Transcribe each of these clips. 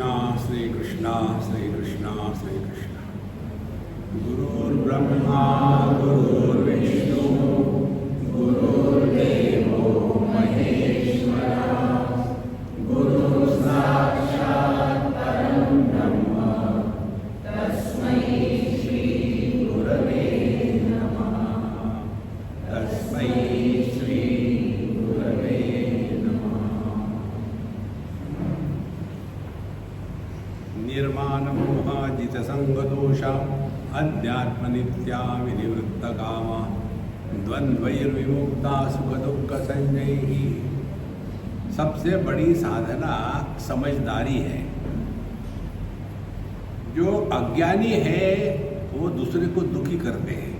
कृष्णा श्री कृष्णा श्री कृष्णा श्री कृष्णा। गुरुर्ब्रह्मा गुरुर्विष्णु गुरुर्देवो महेश्वरा गुरु साक्षात् परं ब्रह्म तस्मै श्री गुरवे नमः। तस्मै श्री गुरवे निर्माणमोहाजितसङ्गदोषा अध्यात्मनित्या विनिवृत्तकामा द्वन्द्वैर्विमुक्ता सुखदुःखसंजैः। सबसे बड़ी साधना समझदारी है। जो अज्ञानी है वो दूसरे को दुखी करते हैं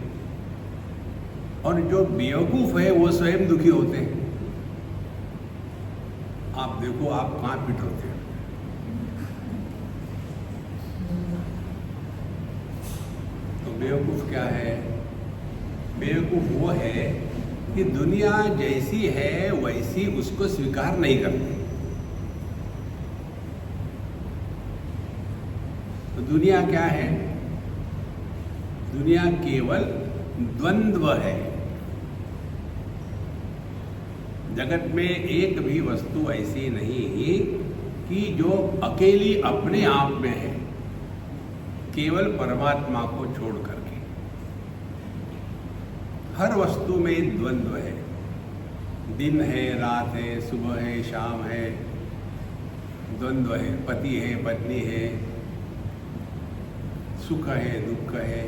और जो बेवकूफ़ है वो स्वयं दुखी होते हैं। आप देखो आप कहाँ फिट होते हैं। बेवकूफ़ क्या है? बेवकूफ़ वो है कि दुनिया जैसी है वैसी उसको स्वीकार नहीं करते। तो दुनिया क्या है? दुनिया केवल द्वंद्व है। जगत में एक भी वस्तु ऐसी नहीं कि जो अकेली अपने आप में है, केवल परमात्मा को छोड़ करके। हर वस्तु में द्वंद्व है। दिन है, रात है, सुबह है, शाम है, द्वंद्व है। पति है, पत्नी है, सुख है, दुख है।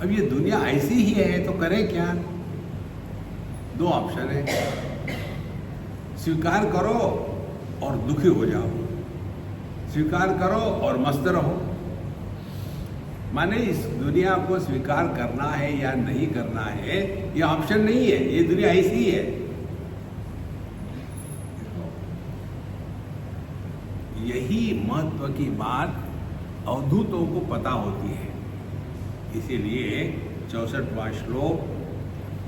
अब ये दुनिया ऐसी ही है तो करें क्या? दो ऑप्शन है, स्वीकार करो और दुखी हो जाओ, स्वीकार करो और मस्त रहो। माने इस दुनिया को स्वीकार करना है या नहीं करना है ये ऑप्शन नहीं है। ये दुनिया ऐसी है। यही महत्व की बात अवधूतों को पता होती है। इसीलिए 64वां श्लोक,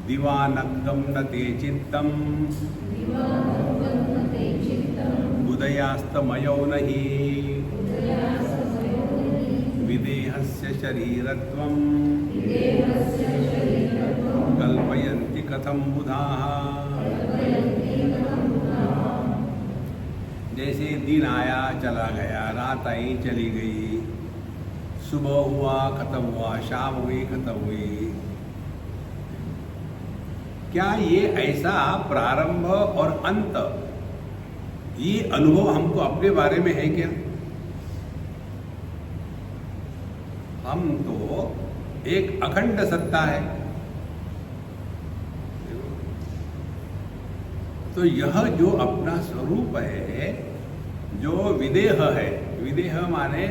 दिवानक्तं न ते चित्तम् उदयास्तमयो नहि विदेहस्य शरीरत्वं कल्पयन्ति कथं बुधाः। जैसे दिन आया चला गया, रात आई चली गई, सुबह हुआ खत्म हुआ, शाम हुई खत्म हुई। क्या ये ऐसा प्रारंभ और अंत, ये अनुभव हमको अपने बारे में है क्या? हम तो एक अखंड सत्ता है। तो यह जो अपना स्वरूप है, जो विदेह है, विदेह माने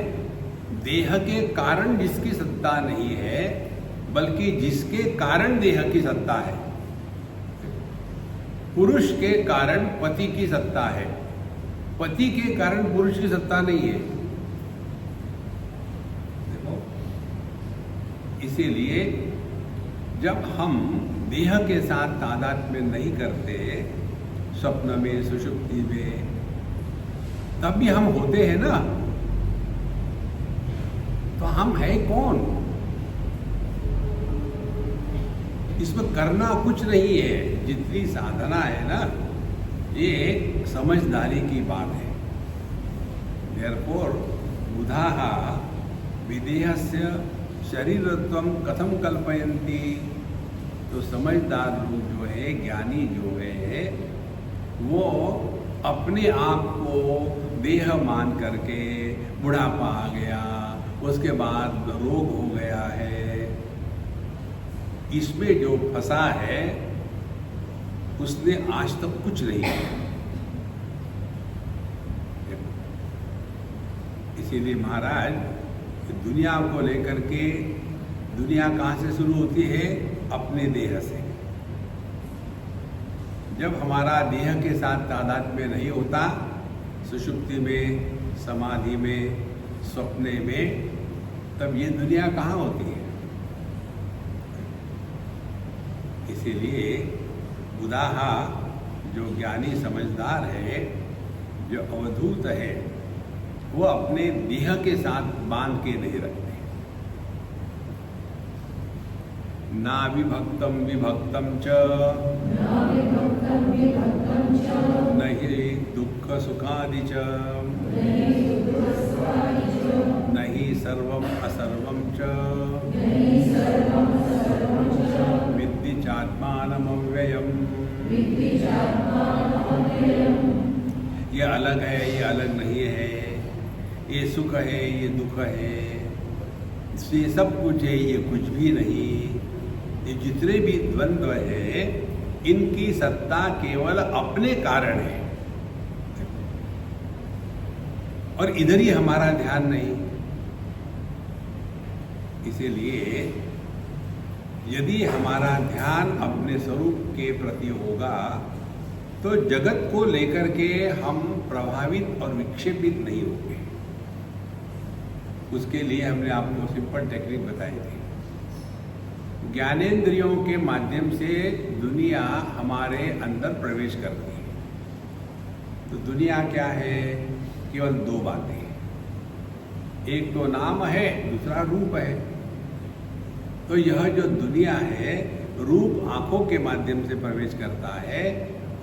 देह के कारण जिसकी सत्ता नहीं है, बल्कि जिसके कारण देह की सत्ता है। पुरुष के कारण पति की सत्ता है, पति के कारण पुरुष की सत्ता नहीं है। देखो, इसीलिए जब हम देह के साथ तादात्म्य नहीं करते, स्वप्न में, सुषुप्ति में, तब भी हम होते हैं ना। तो हम है कौन? इसमें करना कुछ नहीं है। जितनी साधना है ना, ये एक समझदारी की बात है। Therefore, बुधाः विदेहस्य शरीरत्वं कथं कल्पयन्ति। तो समझदार लोग जो है, ज्ञानी जो है, वो अपने आप को देह मान करके बुढ़ापा आ गया, उसके बाद रोग हो गया है, इसमें जो फंसा है उसने आज तक कुछ नहीं किया। इसीलिए महाराज दुनिया को लेकर के, दुनिया कहाँ से शुरू होती है? अपने देह से। जब हमारा देह के साथ तादात्म्य नहीं होता, सुषुप्ति में, समाधि में, स्वप्ने में, तब ये दुनिया कहाँ होती है? इसीलिए बुधाः जो ज्ञानी समझदार है जो अवधूत है वो अपने देह के साथ बांध के नहीं रखते। ना विभक्तम विभक्तम च न हि दुःख सुखादि च न हि सर्वम असर्वम च विद्धि चात्मानमव्ययम्। ये अलग है, ये अलग नहीं है, ये सुख है, ये दुख है, ये सब कुछ है, ये कुछ भी नहीं। ये जितने भी द्वंद्व है इनकी सत्ता केवल अपने कारण है और इधर ही हमारा ध्यान नहीं। इसीलिए यदि हमारा ध्यान अपने स्वरूप के प्रति होगा तो जगत को लेकर के हम प्रभावित और विक्षेपित नहीं होंगे। उसके लिए हमने आपको सिंपल टेक्निक बताई थी। ज्ञानेंद्रियों के माध्यम से दुनिया हमारे अंदर प्रवेश करती है। तो दुनिया क्या है? केवल दो बातें, एक तो नाम है, दूसरा रूप है। तो यह जो दुनिया है रूप आंखों के माध्यम से प्रवेश करता है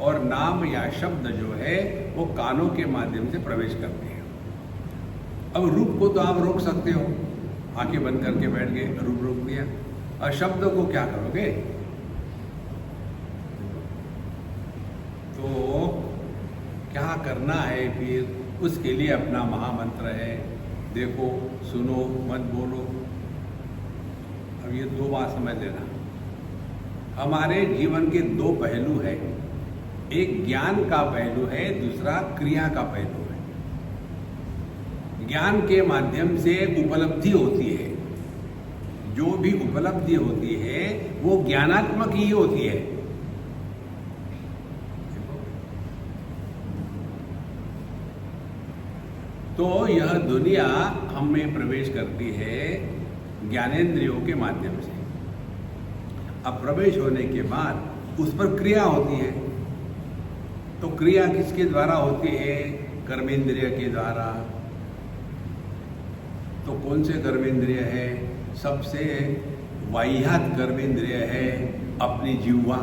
और नाम या शब्द जो है वो कानों के माध्यम से प्रवेश करते हैं। अब रूप को तो आप रोक सकते हो, आंखें बंद करके बैठ गए, रूप रोक दिया। और शब्द को क्या करोगे? तो क्या करना है फिर? उसके लिए अपना महामंत्र है, देखो, सुनो, मत बोलो। अब ये दो बात समझ लेना। हमारे जीवन के दो पहलू है, एक ज्ञान का पहलू है, दूसरा क्रिया का पहलू है। ज्ञान के माध्यम से उपलब्धि होती है, जो भी उपलब्धि होती है वो ज्ञानात्मक ही होती है। तो यह दुनिया हम में प्रवेश करती है ज्ञानेंद्रियों के माध्यम से। अब प्रवेश होने के बाद उस पर क्रिया होती है। तो क्रिया किसके द्वारा होती है? कर्मेंद्रिय के द्वारा। तो कौन से कर्मेंद्रिय है? सबसे वाह्यात कर्मेंद्रिय है अपनी जिह्वा।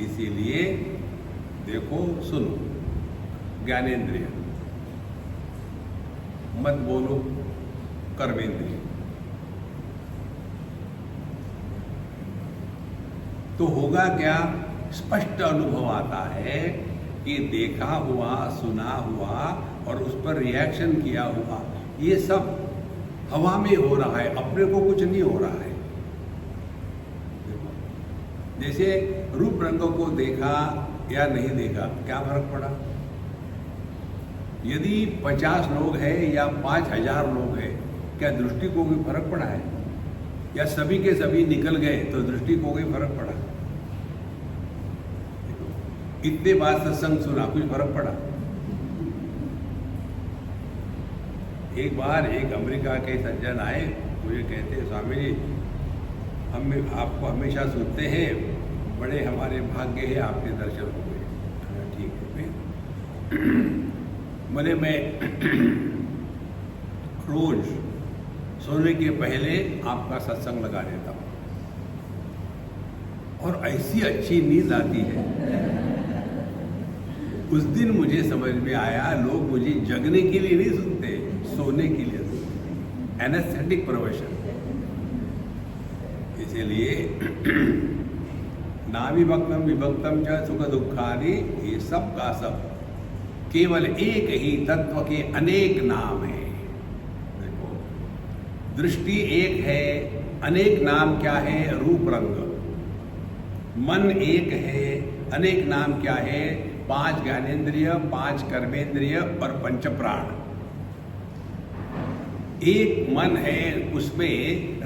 इसीलिए देखो, सुनो, ज्ञानेंद्रिय, मत बोलो, कर्मेंद्रिय। तो होगा क्या? स्पष्ट अनुभव आता है कि देखा हुआ, सुना हुआ और उस पर रिएक्शन किया हुआ ये सब हवा में हो रहा है, अपने को कुछ नहीं हो रहा है। जैसे रूप रंगों को देखा या नहीं देखा, क्या फर्क पड़ा? यदि 50 लोग हैं या 5000 लोग हैं, क्या दृष्टि को कोई फर्क पड़ा है? या सभी के सभी निकल गए तो दृष्टि को कोई फर्क पड़ा? इतने बार सत्संग सुना, कुछ फर्क पड़ा? एक बार एक अमेरिका के सज्जन आए, मुझे कहते, स्वामी जी हम आपको हमेशा सुनते हैं, बड़े हमारे भाग्य है आपके दर्शन हो गए। ठीक है। बोले मैं रोज सोने के पहले आपका सत्संग लगा देता हूँ और ऐसी अच्छी नींद आती है। उस दिन मुझे समझ में आया, लोग मुझे जगने के लिए नहीं सुनते, सोने के लिए सुनते। Anaesthetic provision. इसीलिए ना विभक्तम विभक्तम च सुख दुखादि, ये सब का सब केवल एक ही तत्व के अनेक नाम है। देखो, दृष्टि एक है, अनेक नाम क्या है? रूप रंग। मन एक है, अनेक नाम क्या है? 5 ज्ञानेंद्रिय, 5 कर्मेंद्रिय और पंच प्राण। एक मन है, उसमें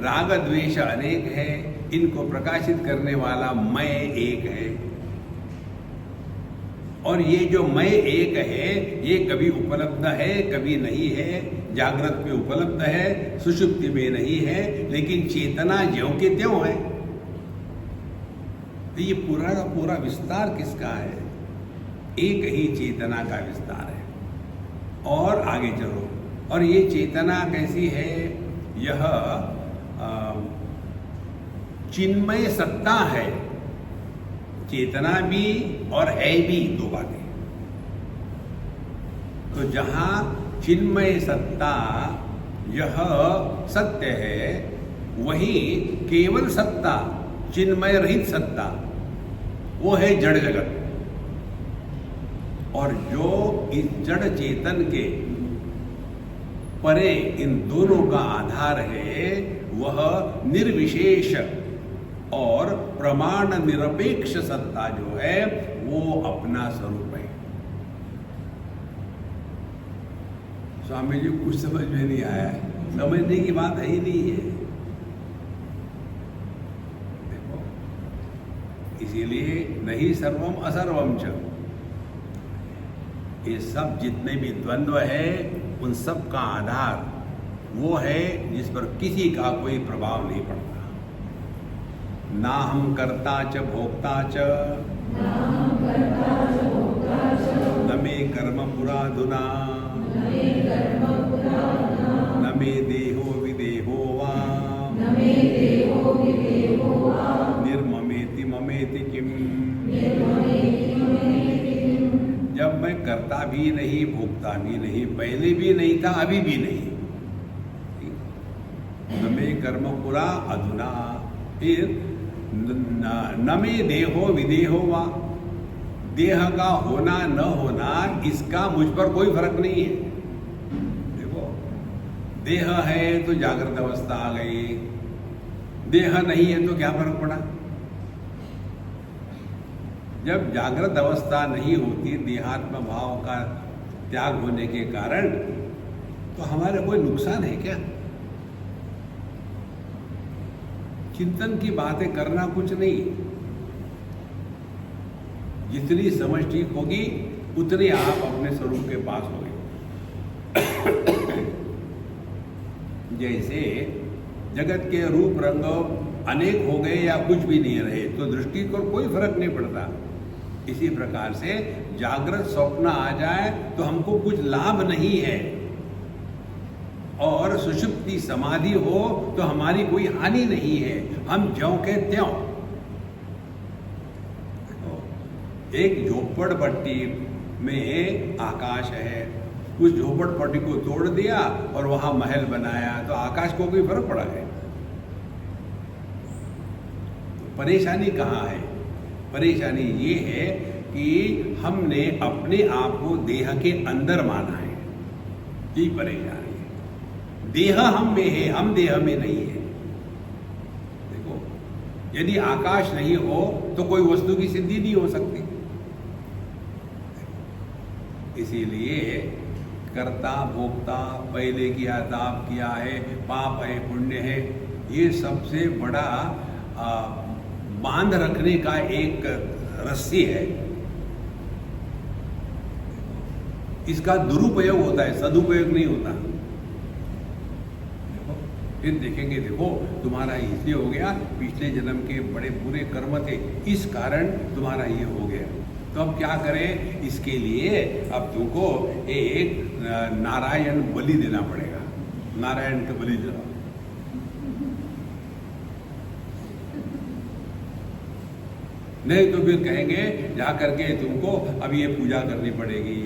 राग द्वेष अनेक है, इनको प्रकाशित करने वाला मैं एक है। और ये जो मैं एक है ये कभी उपलब्ध है, कभी नहीं है। जागृत में उपलब्ध है, सुषुप्ति में नहीं है, लेकिन चेतना ज्यों के त्यों है। तो ये पूरा का पूरा विस्तार किसका है? एक ही चेतना का विस्तार है। और आगे चलो, और ये चेतना कैसी है? यह चिन्मय सत्ता है। चेतना भी और है भी, दो बातें। तो जहां चिन्मय सत्ता यह सत्य है, वही केवल सत्ता, चिन्मय रहित सत्ता, वो है जड़ जगत। और जो इस जड़ चेतन के परे इन दोनों का आधार है, वह निर्विशेष और प्रमाण निरपेक्ष सत्ता जो है, वो अपना स्वरूप है। स्वामी जी कुछ समझ में नहीं आया है, समझने की बात है ही नहीं है। देखो, इसीलिए नहीं सर्वम असर्वम च, ये सब जितने भी द्वंद्व है, उन सब का आधार वो है जिस पर किसी का कोई प्रभाव नहीं पड़ता। ना हम कर्ता च भोक्ता च, न मे कर्म पुराधुना, न मे देहो विदेहो वा, निर्ममेति ममेति किम। जब मैं करता भी नहीं, भोगता भी नहीं, पहले भी नहीं था, अभी भी नहीं, न मे कर्म पुरा अधुना, फिर न मे देहो विदेहो वा, देह का होना न होना इसका मुझ पर कोई फर्क नहीं है। देखो, देह है तो जागृत अवस्था आ गई, देह नहीं है तो क्या फर्क पड़ा? जब जागृत अवस्था नहीं होती, देहात्म भाव का त्याग होने के कारण, तो हमारे कोई नुकसान है क्या? चिंतन की बातें करना कुछ नहीं, जितनी समझ ठीक होगी उतनी आप अपने स्वरूप के पास होगे। जैसे जगत के रूप रंग अनेक हो गए या कुछ भी नहीं रहे, तो दृष्टि को कोई फर्क नहीं पड़ता। इसी प्रकार से जागृत स्वप्न आ जाए तो हमको कुछ लाभ नहीं है, और सुषुप्ति समाधि हो तो हमारी कोई हानि नहीं है, हम ज्यों के त्यों। एक झोपड़पट्टी में आकाश है, उस झोपड़पट्टी को तोड़ दिया और वहां महल बनाया, तो आकाश को कोई फर्क पड़ा है? तो परेशानी कहाँ है? परेशानी ये है कि हमने अपने आप को देह के अंदर माना है, यही परेशानी है। देह हम में है, हम देह में नहीं है। देखो, यदि आकाश नहीं हो तो कोई वस्तु की सिद्धि नहीं हो सकती। इसीलिए कर्ता भोक्ता, पहले किया ताप किया है, पाप है पुण्य है, ये सबसे बड़ा बांध रखने का एक रस्सी है। इसका दुरुपयोग होता है, सदुपयोग नहीं होता। फिर देखेंगे, देखो तुम्हारा इसलिए हो गया, पिछले जन्म के बड़े बुरे कर्म थे, इस कारण तुम्हारा ये हो गया। तो अब क्या करें? इसके लिए अब तुमको एक नारायण बलि देना पड़ेगा, नारायण का बलि देना। नहीं तो फिर कहेंगे जा करके तुमको अब ये पूजा करनी पड़ेगी।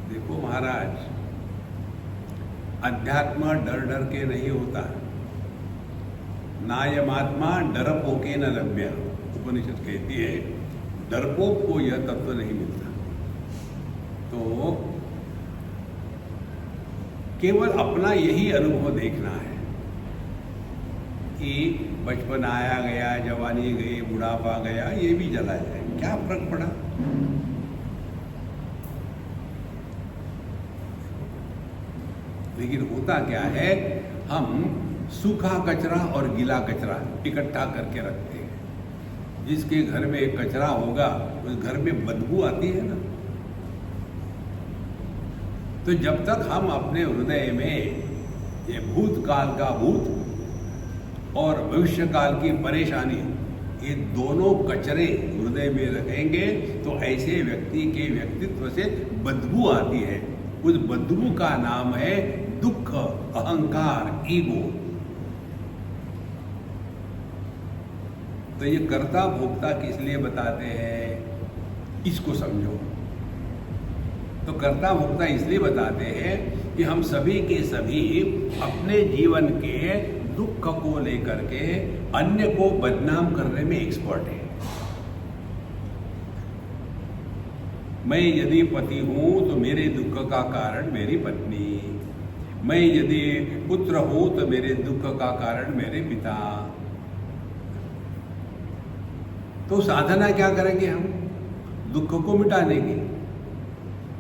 देखो महाराज, अध्यात्म डर डर के नहीं होता, नायमात्मा डरपोके न लभ्य। उपनिषद कहती है डरपोक को यह तत्व नहीं मिलता। तो केवल अपना यही अनुभव देखना है कि बचपन आया गया, जवानी गई, बुढ़ापा गया, ये भी चला जाए, क्या फर्क पड़ा? लेकिन होता क्या है, हम सूखा कचरा और गीला कचरा इकट्ठा करके रखते हैं। जिसके घर में कचरा होगा उस घर में बदबू आती है ना। तो जब तक हम अपने हृदय में ये भूतकाल का भूत और भविष्य काल की परेशानी, ये दोनों कचरे हृदय में रखेंगे तो ऐसे व्यक्ति के व्यक्तित्व से बदबू आती है। उस बदबू का नाम है दुख, अहंकार, ईगो। तो ये कर्ता भोक्ता किस लिए बताते हैं, इसको समझो। तो कर्ता भोक्ता इसलिए बताते हैं कि हम सभी के सभी अपने जीवन के दुख को लेकर के अन्य को बदनाम करने में एक्सपर्ट है। मैं यदि पति हूं तो मेरे दुख का कारण मेरी पत्नी, मैं यदि पुत्र हूं तो मेरे दुख का कारण मेरे पिता। तो साधना क्या करेंगे हम, दुख को मिटाने की।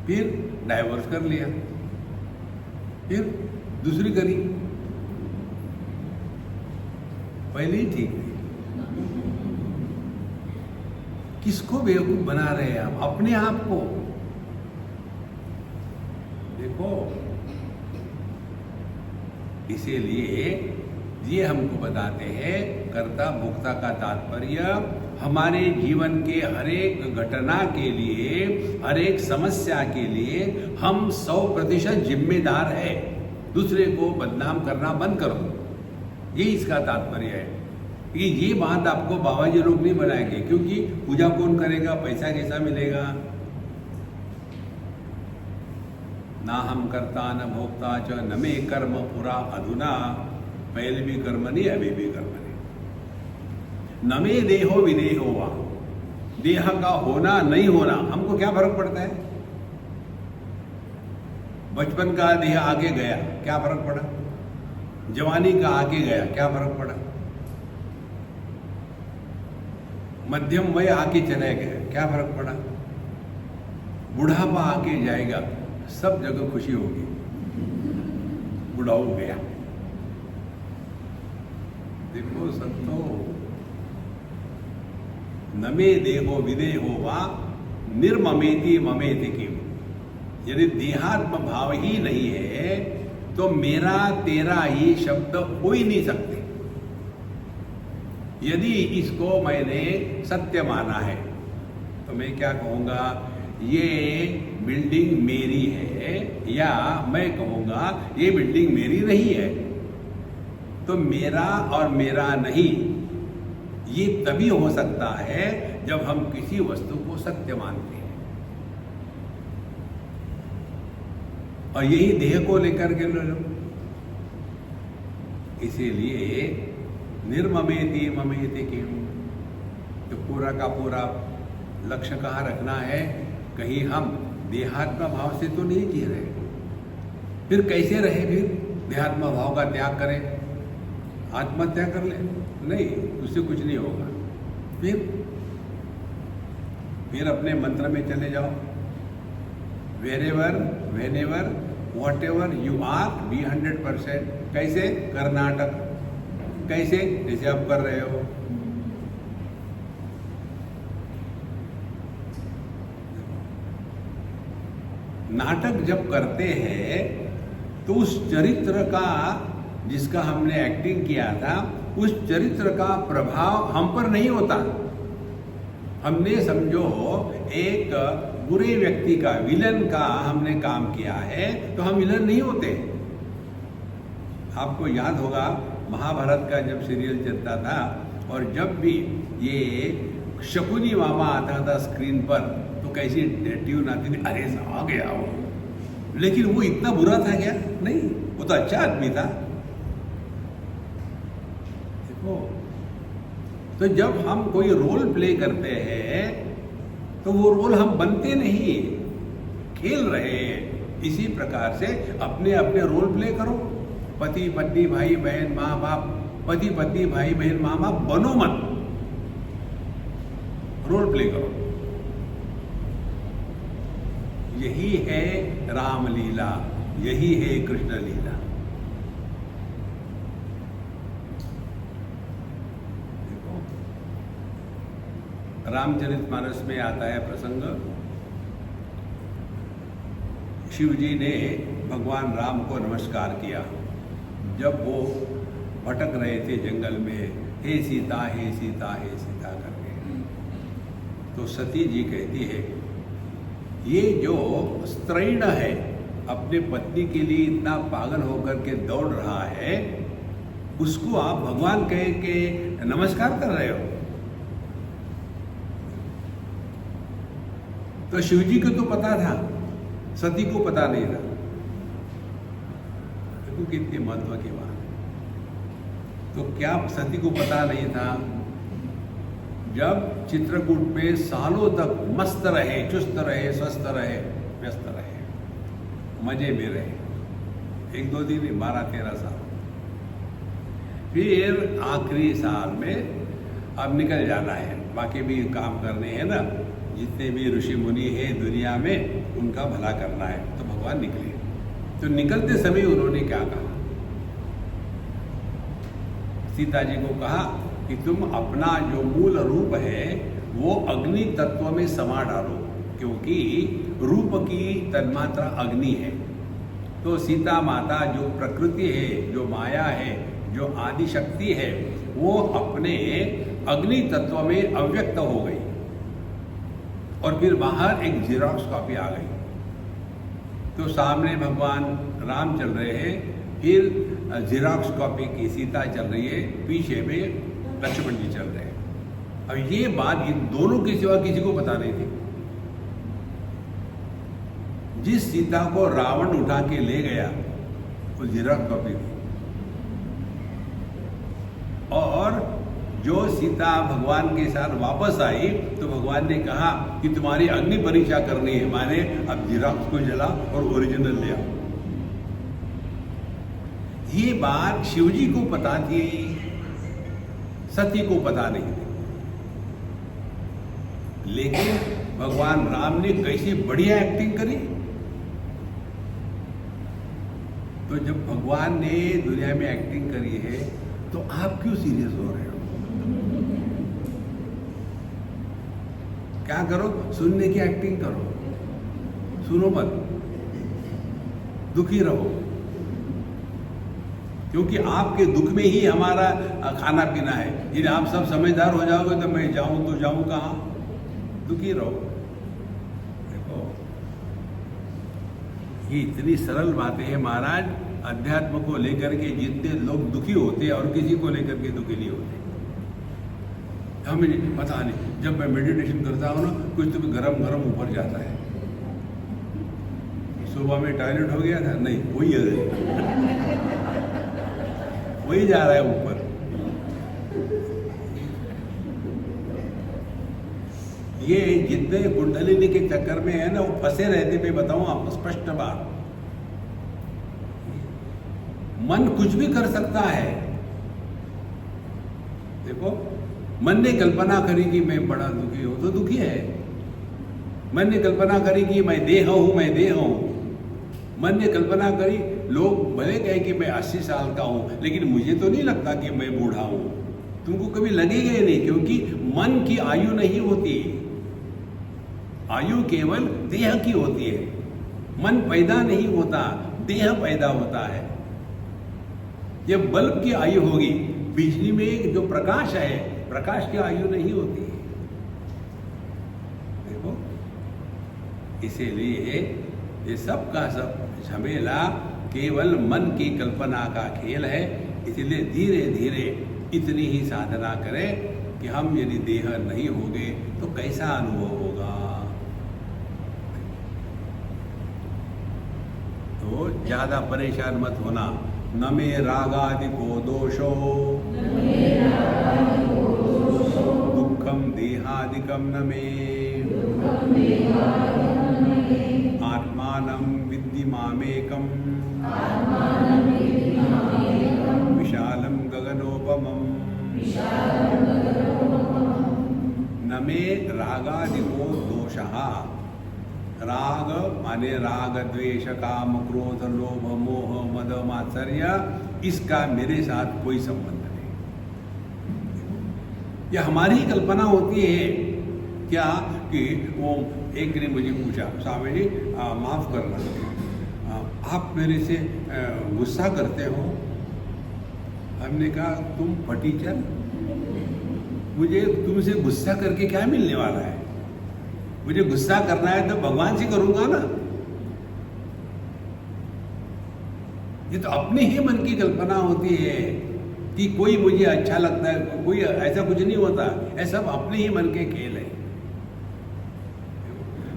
फिर डाइवोर्स कर लिया, फिर दूसरी करी, पहले ही ठीक थी। किसको बेवकूफ बना रहे हैं हम, अपने आप को। देखो, इसीलिए ये हमको बताते हैं कर्ता भोक्ता का तात्पर्य हमारे जीवन के हर एक घटना के लिए, हर एक समस्या के लिए हम 100% जिम्मेदार है। दूसरे को बदनाम करना बंद करो, ये इसका तात्पर्य है। कि ये बात आपको बाबा जी लोग नहीं बनाएंगे, क्योंकि पूजा कौन करेगा, पैसा कैसा मिलेगा। ना हम कर्ता न भोक्ता च न मे कर्म पुरा अधुना, पहले भी कर्म नहीं अभी भी कर्म नहीं। न मे देहो विदेहो वा, देह का होना नहीं होना हमको क्या फर्क पड़ता है। बचपन का देह आगे गया, क्या फर्क पड़ा। जवानी का आगे गया, क्या फर्क पड़ा। मध्यम वय आके चले गए, क्या फर्क पड़ा। बुढ़ापा आके जाएगा, सब जगह खुशी होगी, बुढ़ाऊ गया। देखो संतो, न मे देहो विदेहो वा निर्ममेति ममेति किम। यदि देहात्म भाव ही नहीं है तो मेरा तेरा ये शब्द हो ही नहीं सकते। यदि इसको मैंने सत्य माना है तो मैं क्या कहूँगा, ये बिल्डिंग मेरी है, या मैं कहूँगा ये बिल्डिंग मेरी नहीं है। तो मेरा और मेरा नहीं ये तभी हो सकता है जब हम किसी वस्तु को सत्य मानते हैं। और यही देह को लेकर के लो। इसीलिए निर्ममेति ममेति किम, तो पूरा का पूरा लक्ष्य कहाँ रखना है। कहीं हम देहात्म भाव से तो नहीं जी रहे, फिर कैसे रहे। फिर देहात्म भाव का त्याग करें, आत्महत्या कर ले, नहीं, उससे कुछ नहीं होगा। फिर अपने मंत्र में चले जाओ। Wherever whenever whatever you are be 100%। कैसे, कर्नाटक, कैसे, जैसे आप कर रहे हो। नाटक जब करते हैं तो उस चरित्र का, जिसका हमने एक्टिंग किया था, उस चरित्र का प्रभाव हम पर नहीं होता। हमने समझो एक बुरे व्यक्ति का, विलन का हमने काम किया है, तो हम विलन नहीं होते। आपको याद होगा महाभारत का जब सीरियल चलता था और जब भी ये शकुनी मामा आता था स्क्रीन पर तो कैसी ट्यून आती थी, अरे आ गया वो। लेकिन वो इतना बुरा था क्या? नहीं, वो तो अच्छा आदमी था। देखो, तो जब हम कोई रोल प्ले करते हैं तो वो रोल हम बनते नहीं, खेल रहे हैं। इसी प्रकार से अपने अपने रोल प्ले करो। पति पत्नी भाई बहन माँ बाप, पति पत्नी भाई बहन माँ बाप बनो मत, रोल प्ले करो। यही है रामलीला, यही है कृष्ण लीला। रामचरितमानस में आता है प्रसंग, शिव जी ने भगवान राम को नमस्कार किया। जब वो भटक रहे थे जंगल में, हे सीता हे सीता हे सीता करके। तो सती जी कहती है, ये जो स्त्रैण है अपने पत्नी के लिए इतना पागल होकर के दौड़ रहा है, उसको आप भगवान कह के नमस्कार कर रहे हो। तो शिव जी को तो पता था, सती को पता नहीं था। देखो कितनी महत्व की बात है। तो क्या सती को पता नहीं था? जब चित्रकूट पे सालों तक मस्त रहे, चुस्त रहे, स्वस्थ रहे, व्यस्त रहे, मजे में रहे, 1-2 दिन, 12-13 साल, फिर आखिरी साल में अब निकल जाना है, बाकी भी काम करने हैं ना, जितने भी ऋषि मुनि हैं दुनिया में उनका भला करना है। तो भगवान निकले। तो निकलते समय उन्होंने क्या कहा? सीता जी को कहा कि तुम अपना जो मूल रूप है वो अग्नि तत्व में समा डालो, क्योंकि रूप की तन्मात्रा अग्नि है। तो सीता माता जो प्रकृति है, जो माया है, जो आदि शक्ति है, वो अपने अग्नि तत्व में अव्यक्त हो गई और फिर बाहर एक जेरॉक्स कॉपी आ गई। तो सामने भगवान राम चल रहे हैं, फिर जेरॉक्स कॉपी की सीता चल रही है, पीछे में लक्ष्मण जी चल रहे हैं। अब ये बात इन दोनों के सिवा किसी को पता नहीं थी। जिस सीता को रावण उठा के ले गया वो जेरॉक्स कॉपी थी, और जो सीता भगवान के साथ वापस आई तो भगवान ने कहा कि तुम्हारी अग्नि परीक्षा करनी है, माने अब जेरॉक्स को जला और ओरिजिनल ले आओ। ये बात शिवजी को पता थी, सती को पता नहीं थी। लेकिन भगवान राम ने कैसी बढ़िया एक्टिंग करी। तो जब भगवान ने दुनिया में एक्टिंग करी है तो आप क्यों सीरियस हो रहे हो? क्या करो? सुनने की एक्टिंग करो, सुनो मत, दुखी रहो, क्योंकि आपके दुख में ही हमारा खाना पीना है। यदि आप सब समझदार हो जाओगे तो मैं जाऊं तो जाऊं कहां? दुखी रहो। देखो ये इतनी सरल बातें हैं महाराज। अध्यात्म को लेकर के जितने लोग दुखी होते हैं और किसी को लेकर के दुखी नहीं होते। हमें पता नहीं, जब मैं मेडिटेशन करता हूँ ना, कुछ तो गरम गरम ऊपर जाता है। सुबह में टॉयलेट हो गया था, नहीं वही है, वही जा रहा है ऊपर। ये जितने कुंडलिनी के चक्कर में है ना, वो फंसे रहते। मैं बताऊं आपको स्पष्ट बात, मन कुछ भी कर सकता है। देखो, मन ने कल्पना करी कि मैं बड़ा दुखी हूं तो दुखी है। मन ने कल्पना करी कि मैं देह हूं, मैं देह हूं। मन ने कल्पना करी, लोग भले कहे कि मैं 80 साल का हूं, लेकिन मुझे तो नहीं लगता कि मैं बूढ़ा हूं। तुमको कभी लगेगा ही नहीं, क्योंकि मन की आयु नहीं होती। आयु केवल देह की होती है। मन पैदा नहीं होता, देह पैदा होता है। जब बल्ब की आयु होगी, बिजली में जो प्रकाश है, प्रकाश की आयु नहीं होती है। देखो, इसीलिए ये सब का सब झमेला केवल मन की कल्पना का खेल है। इसलिए धीरे धीरे इतनी ही साधना करें कि हम यदि देह नहीं होंगे तो कैसा अनुभव होगा। तो ज्यादा परेशान मत होना। न मे रागादि को दोषो दुखम देहादिकम न मे आत्मानं विद्धि मामेकम् विशालं गगनोपमम् न मे रागादिको दोषः। राग माने राग, द्वेष, काम, क्रोध, लोभ, मोह, मद, मात्सर्य, इसका मेरे साथ कोई संबंध नहीं। यह हमारी ही कल्पना होती है। क्या कि वो एक ने मुझे पूछा, स्वामी जी माफ करना, आप मेरे से गुस्सा करते हो? हमने कहा तुम फटीचर, मुझे तुमसे गुस्सा करके क्या मिलने वाला है? मुझे गुस्सा करना है तो भगवान से करूंगा ना। ये तो अपने ही मन की कल्पना होती है कि कोई मुझे अच्छा लगता है, कोई ऐसा कुछ नहीं होता। ऐसा सब अपने ही मन के खेल है।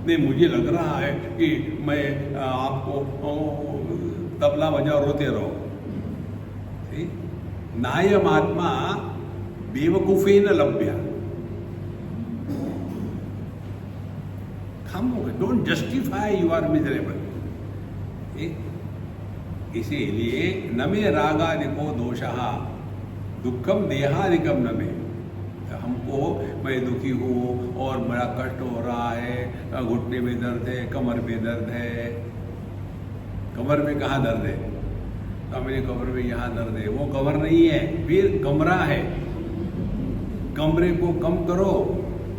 नहीं, मुझे लग रहा है कि मैं आपको तबला बजाओ, रोते रहो। नायम आत्मा बेवकूफेन लभ्य। Don't justify you are miserable. इसीलिए न मे रागादिको दोषः दुखम देहादिकम न मे। हमको मैं दुखी हूँ और बड़ा कष्ट हो रहा है, घुटने में दर्द है, कमर में दर्द है। कमर में कहाँ दर्द है? तो मेरे कमर में यहाँ दर्द है। वो कमर नहीं है, फिर कमरा है। कमरे को कम करो,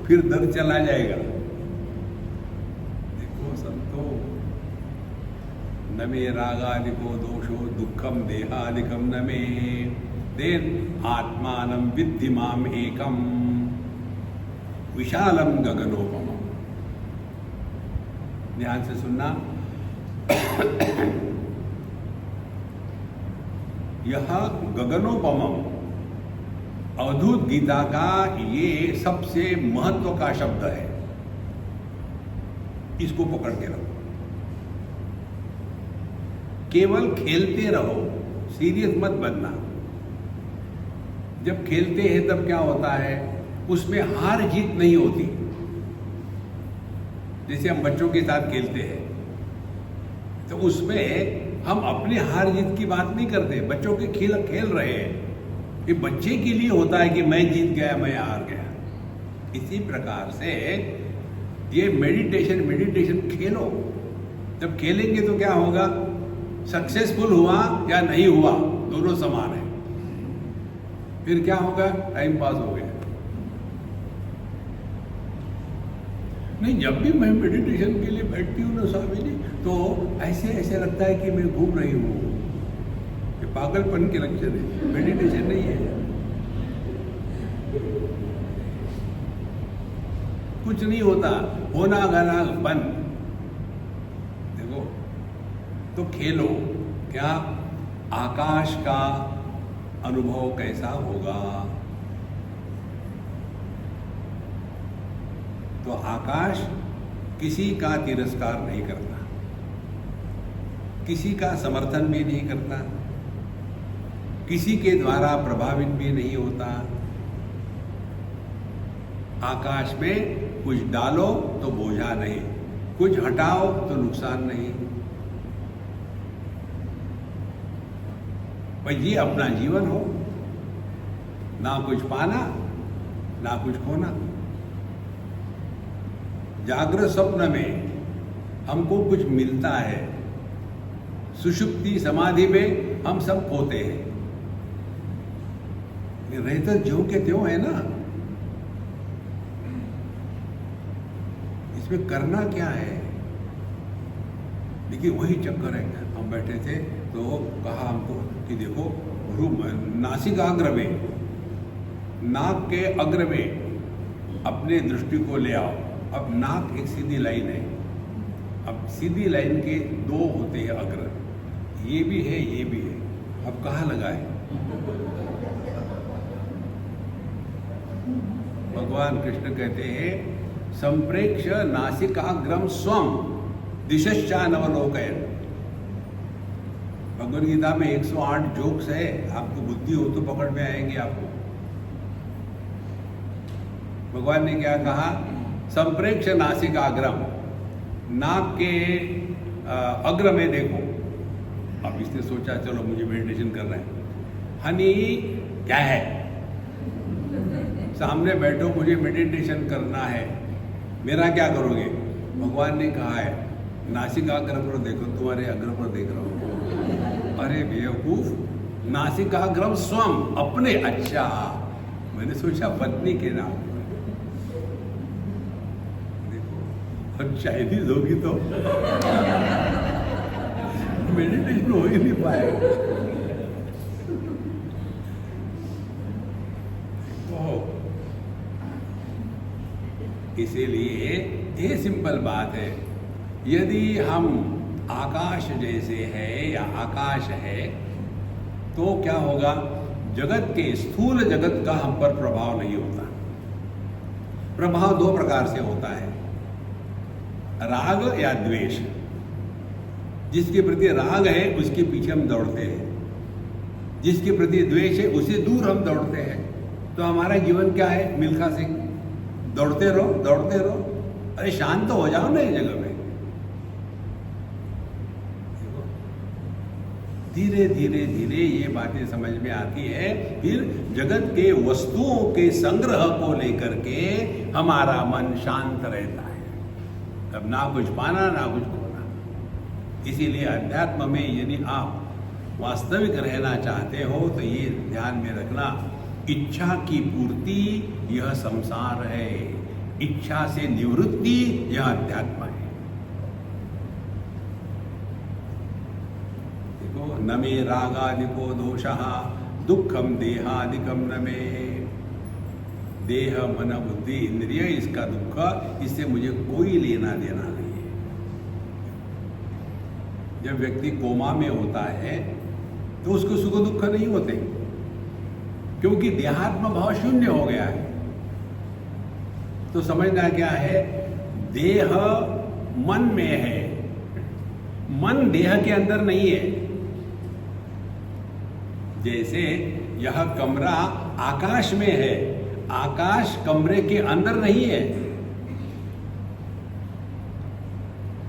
फिर दर्द चला जाएगा। देखो संतो, न मे रागादिको दोषो दुखम देहादिकम न मे। देन आत्मानं विद्धि माम एकम विशालम गगनोपमम। ध्यान से सुनना। यह गगनोपमम अवधूत गीता का ये सबसे महत्व का शब्द है। इसको पकड़ के रखो। केवल खेलते रहो, सीरियस मत बनना। जब खेलते हैं तब क्या होता है, उसमें हार जीत नहीं होती। जैसे हम बच्चों के साथ खेलते हैं तो उसमें हम अपने हार जीत की बात नहीं करते। बच्चों के खेल खेल रहे हैं, ये बच्चे के लिए होता है कि मैं जीत गया, मैं हार गया। इसी प्रकार से ये मेडिटेशन खेलो। जब खेलेंगे तो क्या होगा, सक्सेसफुल हुआ या नहीं हुआ दोनों समान है। फिर क्या होगा, टाइम पास हो गया। नहीं, जब भी मैं मेडिटेशन के लिए बैठती हूँ ना स्वामी जी, तो ऐसे लगता है कि मैं घूम रही हूँ। ये पागलपन के लक्षण है, मेडिटेशन नहीं है। कुछ नहीं होता, होना गाना बंद। देखो, तो खेलो। क्या आकाश का अनुभव कैसा होगा? तो आकाश किसी का तिरस्कार नहीं करता, किसी का समर्थन भी नहीं करता, किसी के द्वारा प्रभावित भी नहीं होता। आकाश में कुछ डालो तो बोझा नहीं, कुछ हटाओ तो नुकसान नहीं। भाई ये अपना जीवन हो, ना कुछ पाना ना कुछ खोना। जागृत स्वप्न में हमको कुछ मिलता है, सुषुप्ति समाधि में हम सब खोते हैं। ये रहते ज्यों के त्यों है ना। इसमें करना क्या है? देखिए वही चक्कर है। हम बैठे थे तो कहा हमको कि देखो गुरु, नासिक अग्र में, नाक के अग्र में अपने दृष्टि को ले आओ। अब नाक एक सीधी लाइन है, अब सीधी लाइन के दो होते हैं अग्र, ये भी है ये भी है। अब कहाँ लगाए? भगवान कृष्ण कहते हैं संप्रेक्ष नासिकाग्रम स्वम दिशश्चानवलोकयन्। भगवद गीता में 108 जोक्स है। आपको बुद्धि हो तो पकड़ में आएंगे आपको। भगवान ने क्या कहा? संप्रेक्ष नासिकाग्रम, नाक के अग्र में देखो। अब इसने सोचा चलो मुझे मेडिटेशन करना है। हनी क्या है? सामने बैठो, मुझे मेडिटेशन करना है, मेरा क्या करोगे? भगवान ने कहा है नासिकाग्र पर देखो, तुम्हारे अग्र पर देख रहा हूँ। अरे बेवकूफ, नासिकाग्रम स्वम, अपने। अच्छा, मैंने सोचा पत्नी के नाम। देखो, और चाइनीज होगी तो मेडिटेशन हो ही नहीं पाएगा। इसीलिए ये सिंपल बात है, यदि हम आकाश जैसे है या आकाश है तो क्या होगा, जगत के स्थूल जगत का हम पर प्रभाव नहीं होता। प्रभाव दो प्रकार से होता है, राग या द्वेष। जिसके प्रति राग है उसके पीछे हम दौड़ते हैं, जिसके प्रति द्वेष है उसे दूर हम दौड़ते हैं। तो हमारा जीवन क्या है, मिल्खा सिंह, दौड़ते रहो दौड़ते रहो। अरे शांत तो हो जाओ ना इस जगह में। धीरे धीरे धीरे ये बातें समझ में आती है, फिर जगत के वस्तुओं के संग्रह को लेकर के हमारा मन शांत रहता है। अब ना कुछ पाना ना कुछ खोना। इसीलिए अध्यात्म में यदि आप वास्तविक रहना चाहते हो तो ये ध्यान में रखना, इच्छा की पूर्ति यह संसार है, इच्छा से निवृत्ति यह अध्यात्म है। देखो, न मे रागादिको दोषः दुखम देहादिकम न मे। देह मन बुद्धि इंद्रिय इसका दुख, इससे मुझे कोई लेना देना नहीं है। जब व्यक्ति कोमा में होता है तो उसको सुख दुख नहीं होते, क्योंकि देहात्म भाव शून्य हो गया है। तो समझना क्या है, देह मन में है, मन देह के अंदर नहीं है। जैसे यह कमरा आकाश में है, आकाश कमरे के अंदर नहीं है।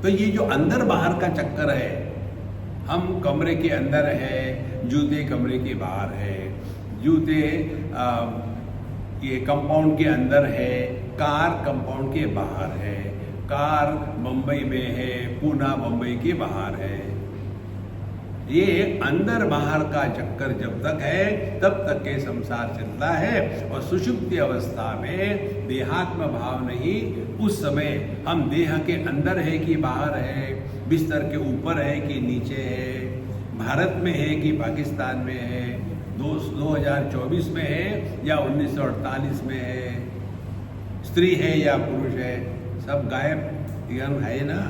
तो ये जो अंदर बाहर का चक्कर है, हम कमरे के अंदर है, जूते कमरे के बाहर है, जूते ये कंपाउंड के अंदर है, कार कंपाउंड के बाहर है, कार बंबई में है, पूना बंबई के बाहर है। ये अंदर बाहर का चक्कर जब तक है तब तक के संसार चलता है। और सुषुप्ति अवस्था में देहात्म भाव नहीं, उस समय हम देह के अंदर है कि बाहर है, बिस्तर के ऊपर है कि नीचे है, भारत में है कि पाकिस्तान में है, 2024 में है या 1948 में है, स्त्री है या पुरुष है, सब गायब है ना।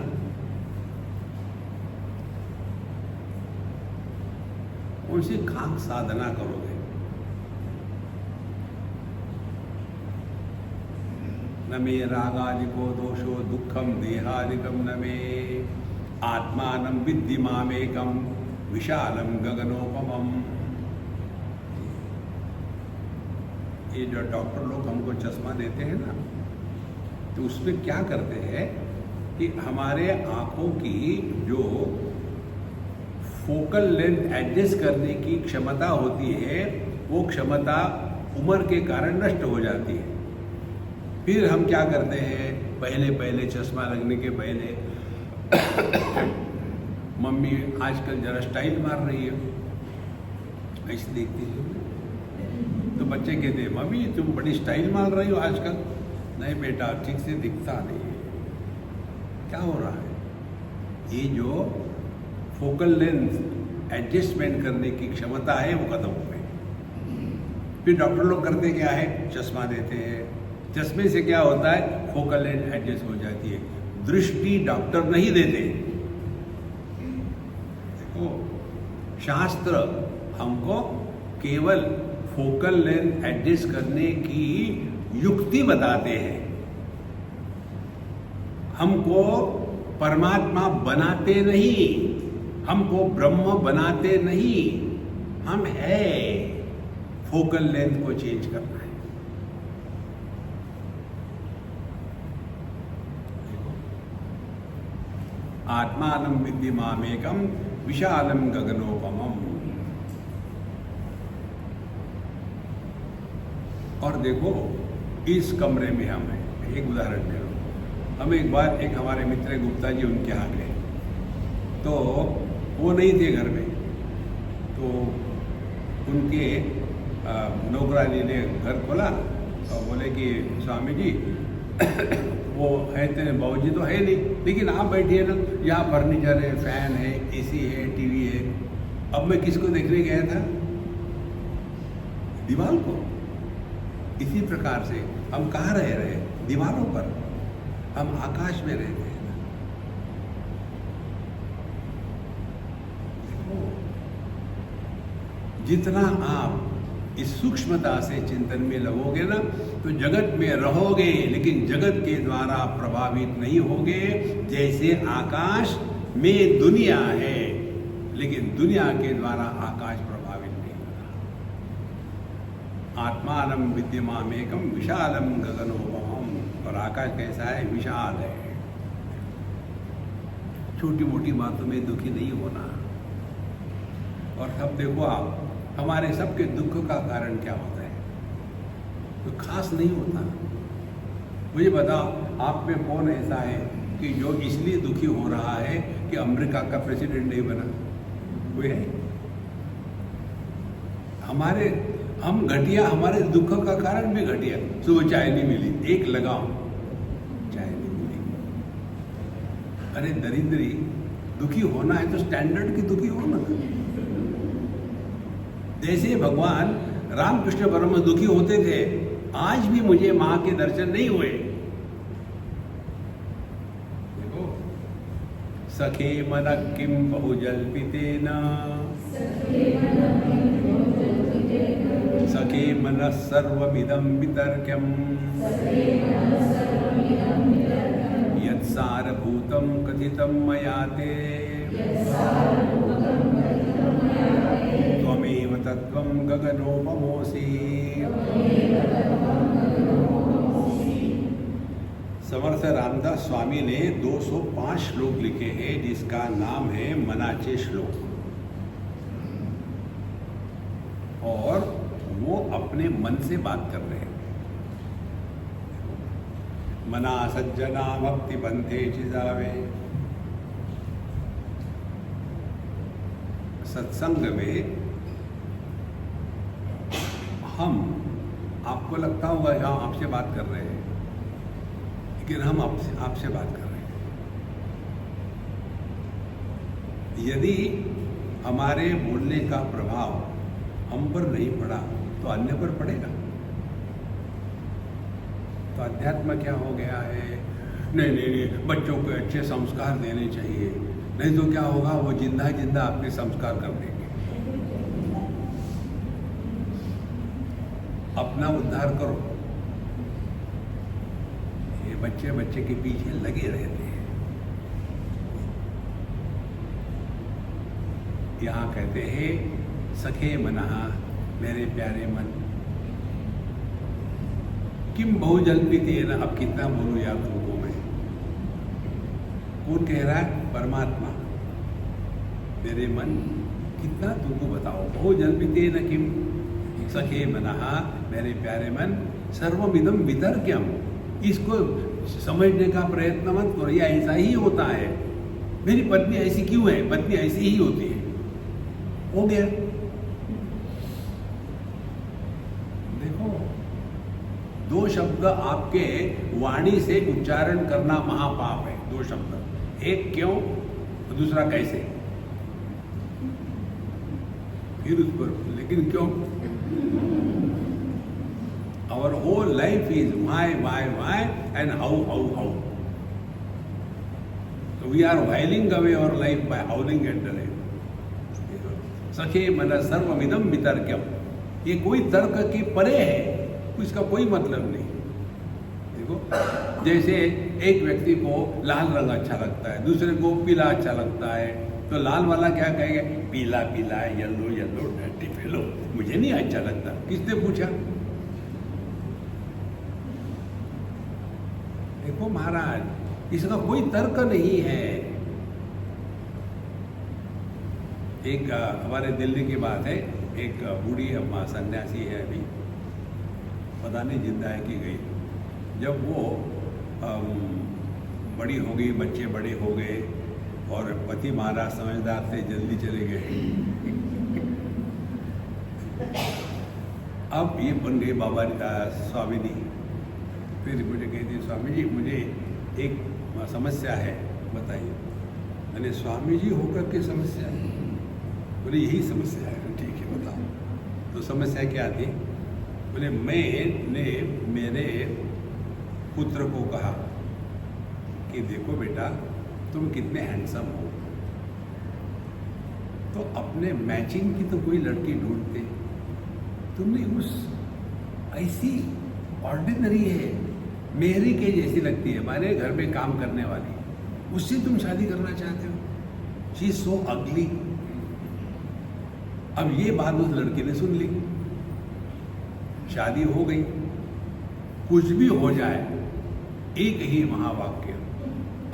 उनसे खाक साधना करोगे। न मे रागादिको दोषो दुखम देहादिकम न मे आत्मानं विद्धि मामेकम विशालम गगनोपमम। ये जो डॉक्टर लोग हमको चश्मा देते हैं ना, तो उसमें क्या करते हैं कि हमारे आंखों की जो फोकल लेंथ एडजस्ट करने की क्षमता होती है, वो क्षमता उम्र के कारण नष्ट हो जाती है। फिर हम क्या करते हैं, पहले चश्मा लगने के पहले मम्मी आजकल जरा स्टाइल मार रही है, ऐसे देखती है तो बच्चे कहते हैं मम्मी तुम बड़ी स्टाइल मार रही हो आजकल। नहीं बेटा, ठीक से दिखता नहीं है। क्या हो रहा है, ये जो फोकल लेंथ एडजस्टमेंट करने की क्षमता है वो खत्म हो गई। फिर डॉक्टर लोग करते क्या है, चश्मा देते हैं। चश्मे से क्या होता है, फोकल लेंथ एडजस्ट हो जाती है। दृष्टि डॉक्टर नहीं देते। देखो, शास्त्र हमको केवल फोकल लेंथ एडजस्ट करने की युक्ति बताते हैं, हमको परमात्मा बनाते नहीं, हमको ब्रह्म बनाते नहीं। हम है, फोकल लेंथ को चेंज करना है। आत्मानं विद्धि मामेकम विशालम गगनोपमम। और देखो, इस कमरे में हम हैं। एक उदाहरण दे रहा हूं। हम एक बार एक हमारे मित्र गुप्ता जी उनके यहाँ गए, तो वो नहीं थे घर में। तो उनके नौकरानी ने घर खोला और बोले कि स्वामी जी वो है तेरे बाबूजी तो है नहीं, लेकिन आप बैठिए ना, यहाँ फर्नीचर है, फैन है, एसी है, टीवी है। अब मैं किसको देखने गया था, दीवार को। इसी प्रकार से हम कहाँ रह रहे हैं, दीवारों पर। हम आकाश में रहते हैं। जितना आप इस सूक्ष्मता से चिंतन में लगोगे ना, तो जगत में रहोगे, लेकिन जगत के द्वारा प्रभावित नहीं होगे। जैसे आकाश में दुनिया है, लेकिन दुनिया के द्वारा आकाश प्रभावित नहीं होता। आत्मानं विद्यमामेकं विशालं गगनोपमम्। और आकाश कैसा है? विशाल है। छोटी मोटी बातों में दुखी नहीं होना। और सब देखो आप, हमारे सबके दुख का कारण क्या होता है? तो खास नहीं होता। मुझे बताओ, आप में कौन ऐसा है कि जो इसलिए दुखी हो रहा है कि अमेरिका का प्रेसिडेंट नहीं बना? कोई है? हम घटिया, हमारे दुख का कारण भी घटिया। सुबह चाय नहीं मिली, एक लगाओ, चाय नहीं मिली। अरे दरिद्री, दुखी होना है तो स्टैंडर्ड की दुखी होना। जैसे भगवान रामकृष्ण परमहंस दुखी होते थे, आज भी मुझे मां के दर्शन नहीं हुए। देखो, सखे मन किम बहुजल्पितेन, सखे मन सर्वमिदं वितर्क्यं, यत्सारभूतं कथितं मया ते, त्वमेव तत्त्वं गगनोपमोऽसि। समर्थ रामदास स्वामी ने 205 श्लोक लिखे हैं, जिसका नाम है मनाचे श्लोक। और वो अपने मन से बात कर रहे हैं। मना सज्जना भक्ति पंथे चिजावे। सत्संग में हम, आपको लगता होगा हाँ आपसे बात कर रहे हैं, लेकिन हम आपसे बात कर रहे हैं। यदि हमारे बोलने का प्रभाव हम पर नहीं पड़ा तो अन्य पर पड़ेगा। तो अध्यात्म क्या हो गया है? नहीं, बच्चों को अच्छे संस्कार देने चाहिए, नहीं तो क्या होगा, वो जिंदा जिंदा आपके संस्कार कर देंगे। अपना उद्धार करो। ये बच्चे के पीछे लगे रहते हैं। यहाँ कहते हैं सखे मनः, मेरे प्यारे मन, किम बहुजल्पितेन। अब कितना बोलूं यार तुमको मैं? कौन कह रहा है? परमात्मा। मेरे मन, कितना तुमको बताओ? बहुजल्पितेन किम, सखे मनः, मेरे प्यारे मन, सर्वमिदं वितर्क्यम। इसको समझने का प्रयत्न मत करो, या ऐसा ही होता है। मेरी पत्नी ऐसी क्यों है? पत्नी ऐसी ही होती है, हो गया। देखो, 2 शब्द आपके वाणी से उच्चारण करना महापाप है। 2 शब्द, एक क्यों और दूसरा कैसे। फिर उस पर लेकिन क्यों। Our whole life is why and how. So we are whiling away our life by howling at the life. सखे मन सर्वमिदं वितर्क्यम। ये कोई तर्क के परे है, इसका कोई मतलब नहीं। देखो, जैसे एक व्यक्ति को लाल रंग अच्छा लगता है, दूसरे को पीला अच्छा लगता है, तो लाल वाला क्या कहेगा? पीला पीला, येलो येलो, डर्टी फेलो, मुझे नहीं अच्छा लगता। किसने पूछा? देखो महाराज, इसका कोई तर्क नहीं है। एक हमारे दिल्ली की बात है, एक बूढ़ी अम्मा सन्यासी है, अभी पता नहीं जिंदा है कि गई। जब वो बड़ी हो गई, बच्चे बड़े हो गए और पति महाराज समझदार थे, जल्दी चले गए। अब ये बन गए बाबा स्वामिनी। फिर मुझे कहती, स्वामी जी मुझे एक समस्या है, बताइए। मैंने, स्वामी जी होकर के समस्या? बोले यही समस्या है। ठीक है बताओ। तो समस्या क्या थी? बोले मैंने मेरे पुत्र को कहा कि देखो बेटा, तुम कितने हैंडसम हो, तो अपने मैचिंग की तो कोई लड़की ढूंढते, तुमने उस ऐसी ऑर्डिनरी है, मेरी के जैसी लगती है, हमारे घर में काम करने वाली, उससे तुम शादी करना चाहते हो? शी इज सो अगली। अब ये बात उस लड़की ने सुन ली, शादी हो गई। कुछ भी हो जाए, एक ही महावाक्य,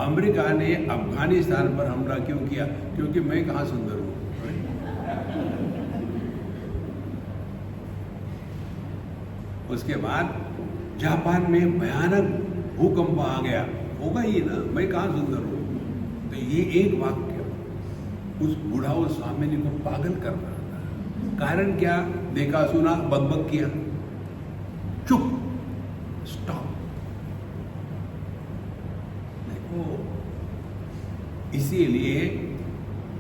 अमेरिका ने अफगानिस्तान पर हमला क्यों किया? क्योंकि मैं कहाँ सुंदर हूं। उसके बाद जापान में भयानक भूकंप आ गया, होगा ही ना, मैं कहाँ सुंदर हूं। तो ये एक वाक्य उस बुढ़ाऊ स्वामिनी को पागल कर रहा था। कारण क्या? देखा सुना बकबक किया, चुप, स्टॉप। देखो, इसीलिए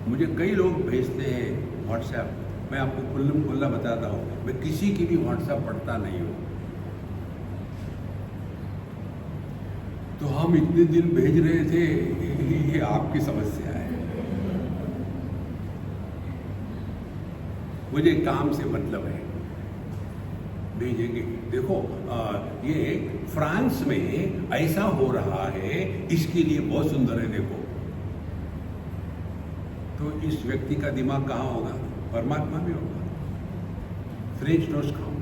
मुझे कई लोग भेजते हैं व्हाट्सएप, मैं आपको खुल्लम खुल्ला बताता हूँ, मैं किसी की भी व्हाट्सएप पढ़ता नहीं हूँ। तो हम इतने दिन भेज रहे थे, ये आपकी समस्या है। मुझे काम से मतलब है, भेजेंगे। देखो, ये फ्रांस में ऐसा हो रहा है, इसके लिए बहुत सुंदर है, देखो। तो इस व्यक्ति का दिमाग कहाँ होगा? परमात्मा भी होगा। फ्रेंच टोस्ट खाओ।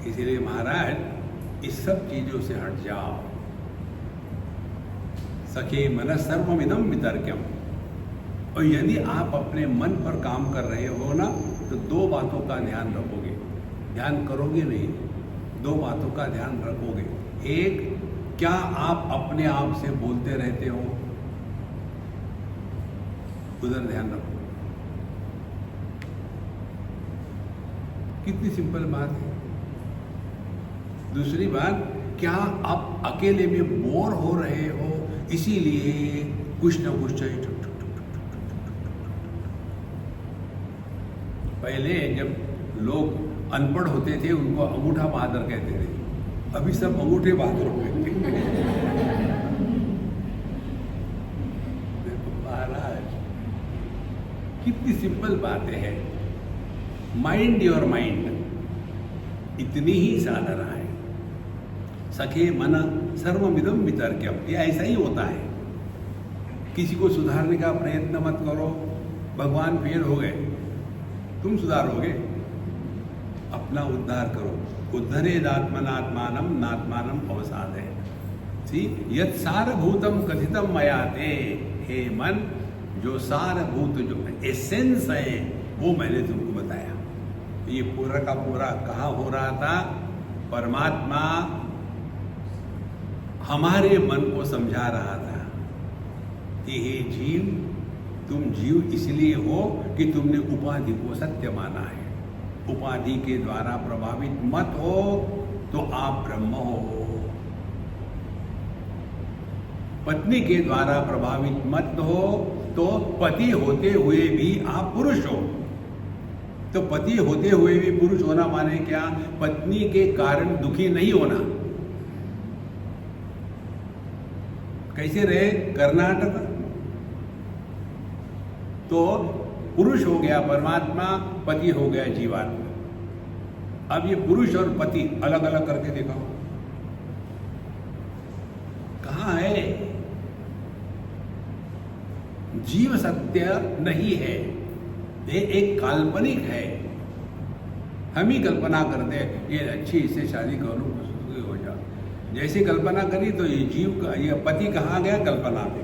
इसीलिए महाराज, इस सब चीजों से हट जाओ। सखे मन सर्वमिदं वितर्क्यम। और यदि आप अपने मन पर काम कर रहे हो ना, तो दो बातों का ध्यान रखोगे, ध्यान करोगे नहीं, दो बातों का ध्यान रखोगे। एक, क्या आप अपने आप से बोलते रहते हो? उधर ध्यान रखो। कितनी सिंपल बात है। दूसरी बात, क्या आप अकेले में बोर हो रहे हो, इसीलिए कुछ ना कुछ चाहिए। पहले जब लोग अनपढ़ होते थे, उनको अंगूठा बहादुर कहते थे, अभी सब अंगूठे बहादुर हो गए। देखो महाराज, कितनी सिंपल बातें हैं। माइंड योर माइंड, इतनी ही साधना है। सखे मन सर्वमिदं वितर्क्यम, ये ऐसा ही होता है। किसी को सुधारने का प्रयत्न मत करो, भगवान फेल हो गए, तुम सुधारोगे? अपना उद्धार करो। उद्धरेदात्मनात्मानं नात्मानं अवसादे। यत् सारभूतम कथितम मया ते, हे मन, जो सारभूत, जो एसेंस है, वो मैंने तुमको बताया। ये पूरा का पूरा कहाँ हो रहा था? परमात्मा हमारे मन को समझा रहा था कि हे जीव, तुम जीव इसलिए हो कि तुमने उपाधि को सत्य माना है। उपाधि के द्वारा प्रभावित मत हो, तो आप ब्रह्म हो। पत्नी के द्वारा प्रभावित मत हो, तो पति होते हुए भी आप पुरुष हो। तो पति होते हुए भी पुरुष होना माने क्या? पत्नी के कारण दुखी नहीं होना। कैसे रहे? कर्नाटक तो पुरुष हो गया परमात्मा, पति हो गया जीवात्मा। अब ये पुरुष और पति अलग अलग करके दिखाओ, कहाँ है? जीव सत्य नहीं है, ये एक काल्पनिक है। हम ही कल्पना करते हैं, ये अच्छी इससे शादी करूं हो जा। जैसे कल्पना करी तो ये जीव का, ये पति कहाँ गया? कल्पना में।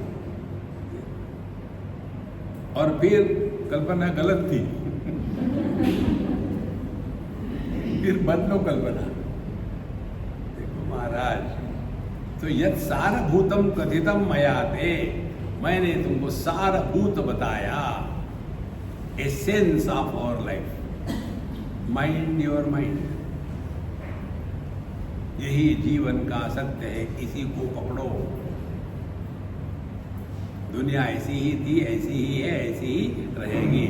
और फिर कल्पना गलत थी, फिर बदलो कल्पना। देखो महाराज, तो यत् सारभूतम कथितम मया ते, मैंने तुमको सारभूत बताया, essence of our life, mind your mind. यही जीवन का सत्य है, इसी को पकड़ो। दुनिया ऐसी ही थी, ऐसी ही है, ऐसी ही रहेगी।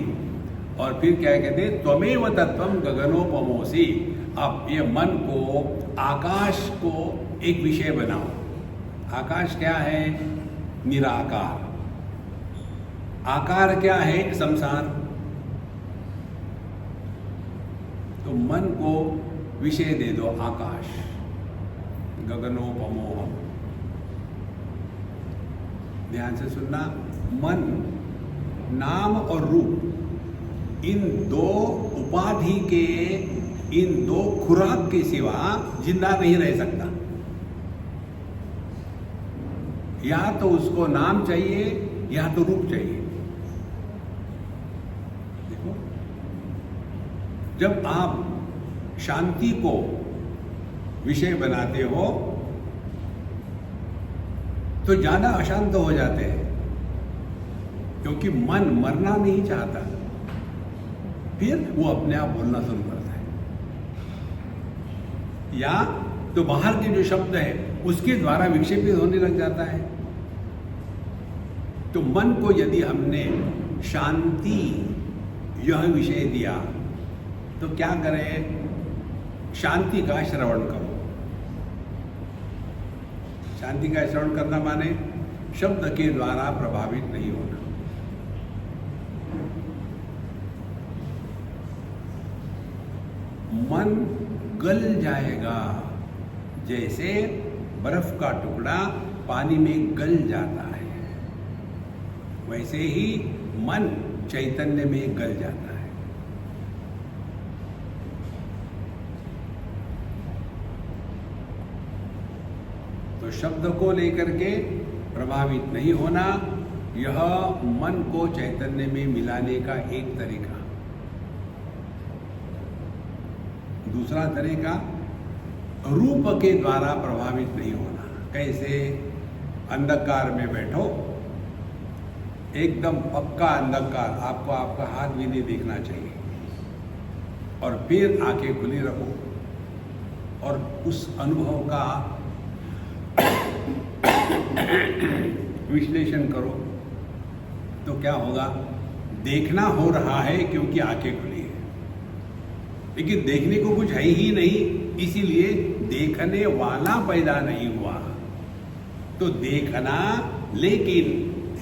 और फिर क्या कहते हैं? त्वमेव तत्वम गगनोपमोसी। अब ये मन को, आकाश को एक विषय बनाओ। आकाश क्या है? निराकार। आकार क्या है? संसार। तो मन को विषय दे दो आकाश, गगनोपमोहम। ध्यान से सुनना, मन, नाम और रूप, इन दो उपाधि के, इन दो खुराक के सिवा जिंदा नहीं रह सकता। या तो उसको नाम चाहिए या तो रूप चाहिए। देखो, जब आप शांति को विषय बनाते हो तो ज्यादा अशांत हो जाते हैं, क्योंकि मन मरना नहीं चाहता। फिर वो अपने आप बोलना शुरू करता है, या तो बाहर के जो शब्द है उसके द्वारा विक्षेपित होने लग जाता है। तो मन को यदि हमने शांति यह विषय दिया तो क्या करें? शांति का श्रवण करो। शांति का श्रवण करना माने शब्द के द्वारा प्रभावित नहीं होना। मन गल जाएगा, जैसे बर्फ का टुकड़ा पानी में गल जाता है, वैसे ही मन चैतन्य में गल जाता है। तो शब्द को लेकर के प्रभावित नहीं होना, यह मन को चैतन्य में मिलाने का एक तरीका। दूसरा तरीका, रूप के द्वारा प्रभावित नहीं होना। कैसे? अंधकार में बैठो, एकदम पक्का अंधकार, आपको आपका हाथ भी नहीं दिखना चाहिए, और फिर आंखें खुली रखो और उस अनुभव का विश्लेषण करो। तो क्या होगा? देखना हो रहा है क्योंकि आंखें खुली है, लेकिन देखने को कुछ है ही नहीं, इसीलिए देखने वाला पैदा नहीं हुआ। तो देखना, लेकिन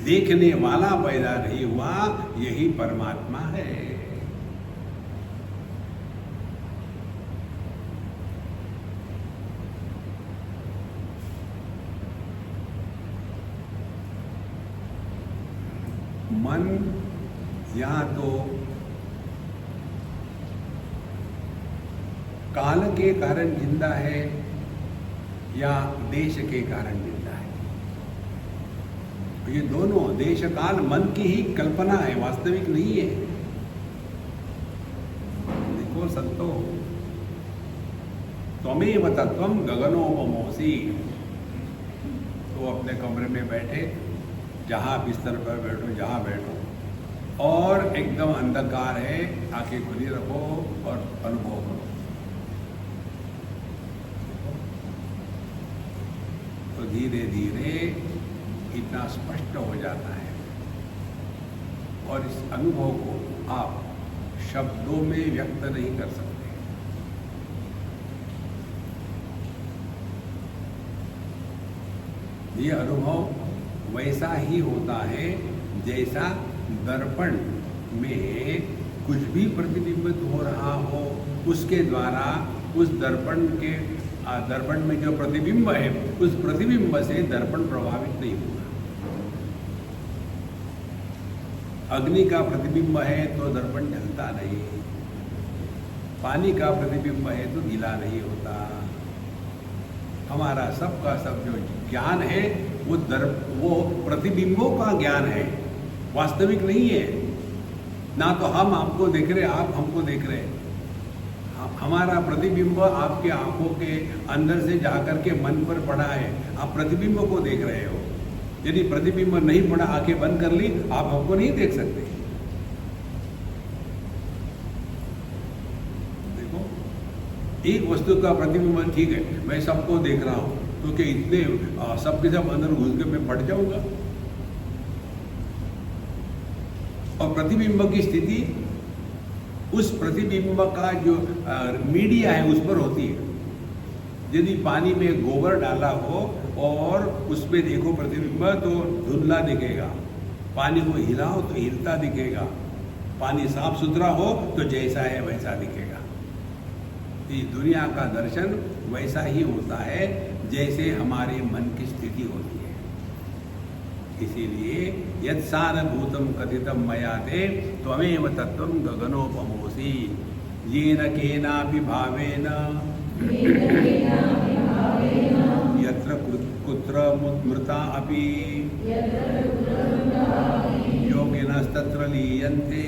देखने वाला पैदा नहीं हुआ, यही परमात्मा है। मन या तो काल के कारण जिंदा है या देश के कारण जिंदा है। ये दोनों, देश काल, मन की ही कल्पना है, वास्तविक नहीं है। देखो संतो, त्वमेव तत्वम गगनोपमोसी। तो अपने कमरे में बैठे, जहां बिस्तर पर बैठो, जहां बैठो, और एकदम अंधकार है, आंखें खुली रखो और अनुभव करो। तो धीरे धीरे इतना स्पष्ट हो जाता है, और इस अनुभव को आप शब्दों में व्यक्त नहीं कर सकते। ये अनुभव वैसा ही होता है जैसा दर्पण में कुछ भी प्रतिबिंबित हो रहा हो, उसके द्वारा उस दर्पण में जो प्रतिबिंब है, उस प्रतिबिंब से दर्पण प्रभावित नहीं होगा। अग्नि का प्रतिबिंब है तो दर्पण जलता नहीं, पानी का प्रतिबिंब है तो गीला नहीं होता। हमारा सबका सब जो ज्ञान है वो प्रतिबिंबों का ज्ञान है, वास्तविक नहीं है। ना तो हम आपको देख रहे, आप हमको देख रहे। हमारा प्रतिबिंब आपके आंखों के अंदर से जाकर के मन पर पड़ा है, आप प्रतिबिंब को देख रहे हो। यदि प्रतिबिंब नहीं पड़ा, आंखें बंद कर ली, आप हमको नहीं देख सकते। देखो, एक वस्तु का प्रतिबिंब ठीक है, मैं सबको देख रहा हूं, तो क्या इतने सबके सब अंदर घुस के मैं पड़ जाऊंगा? और प्रतिबिंब की स्थिति उस प्रतिबिंब का जो मीडिया है उस पर होती है। यदि पानी में गोबर डाला हो और उसमें देखो प्रतिबिंब तो धुंधला दिखेगा, पानी को हिलाओ तो हिलता दिखेगा, पानी साफ सुथरा हो तो जैसा है वैसा दिखेगा। इस दुनिया का दर्शन वैसा ही होता है जैसे हमारे मन की स्थिति होती है। इसीलिए यत् सारभूतम कथितम मया ते त्वमेव तत्त्वं गगनोपमोऽसि येन केनापि भावेन यत्र कुत्र मृता अपि योगिनस्तत्र लीयन्ते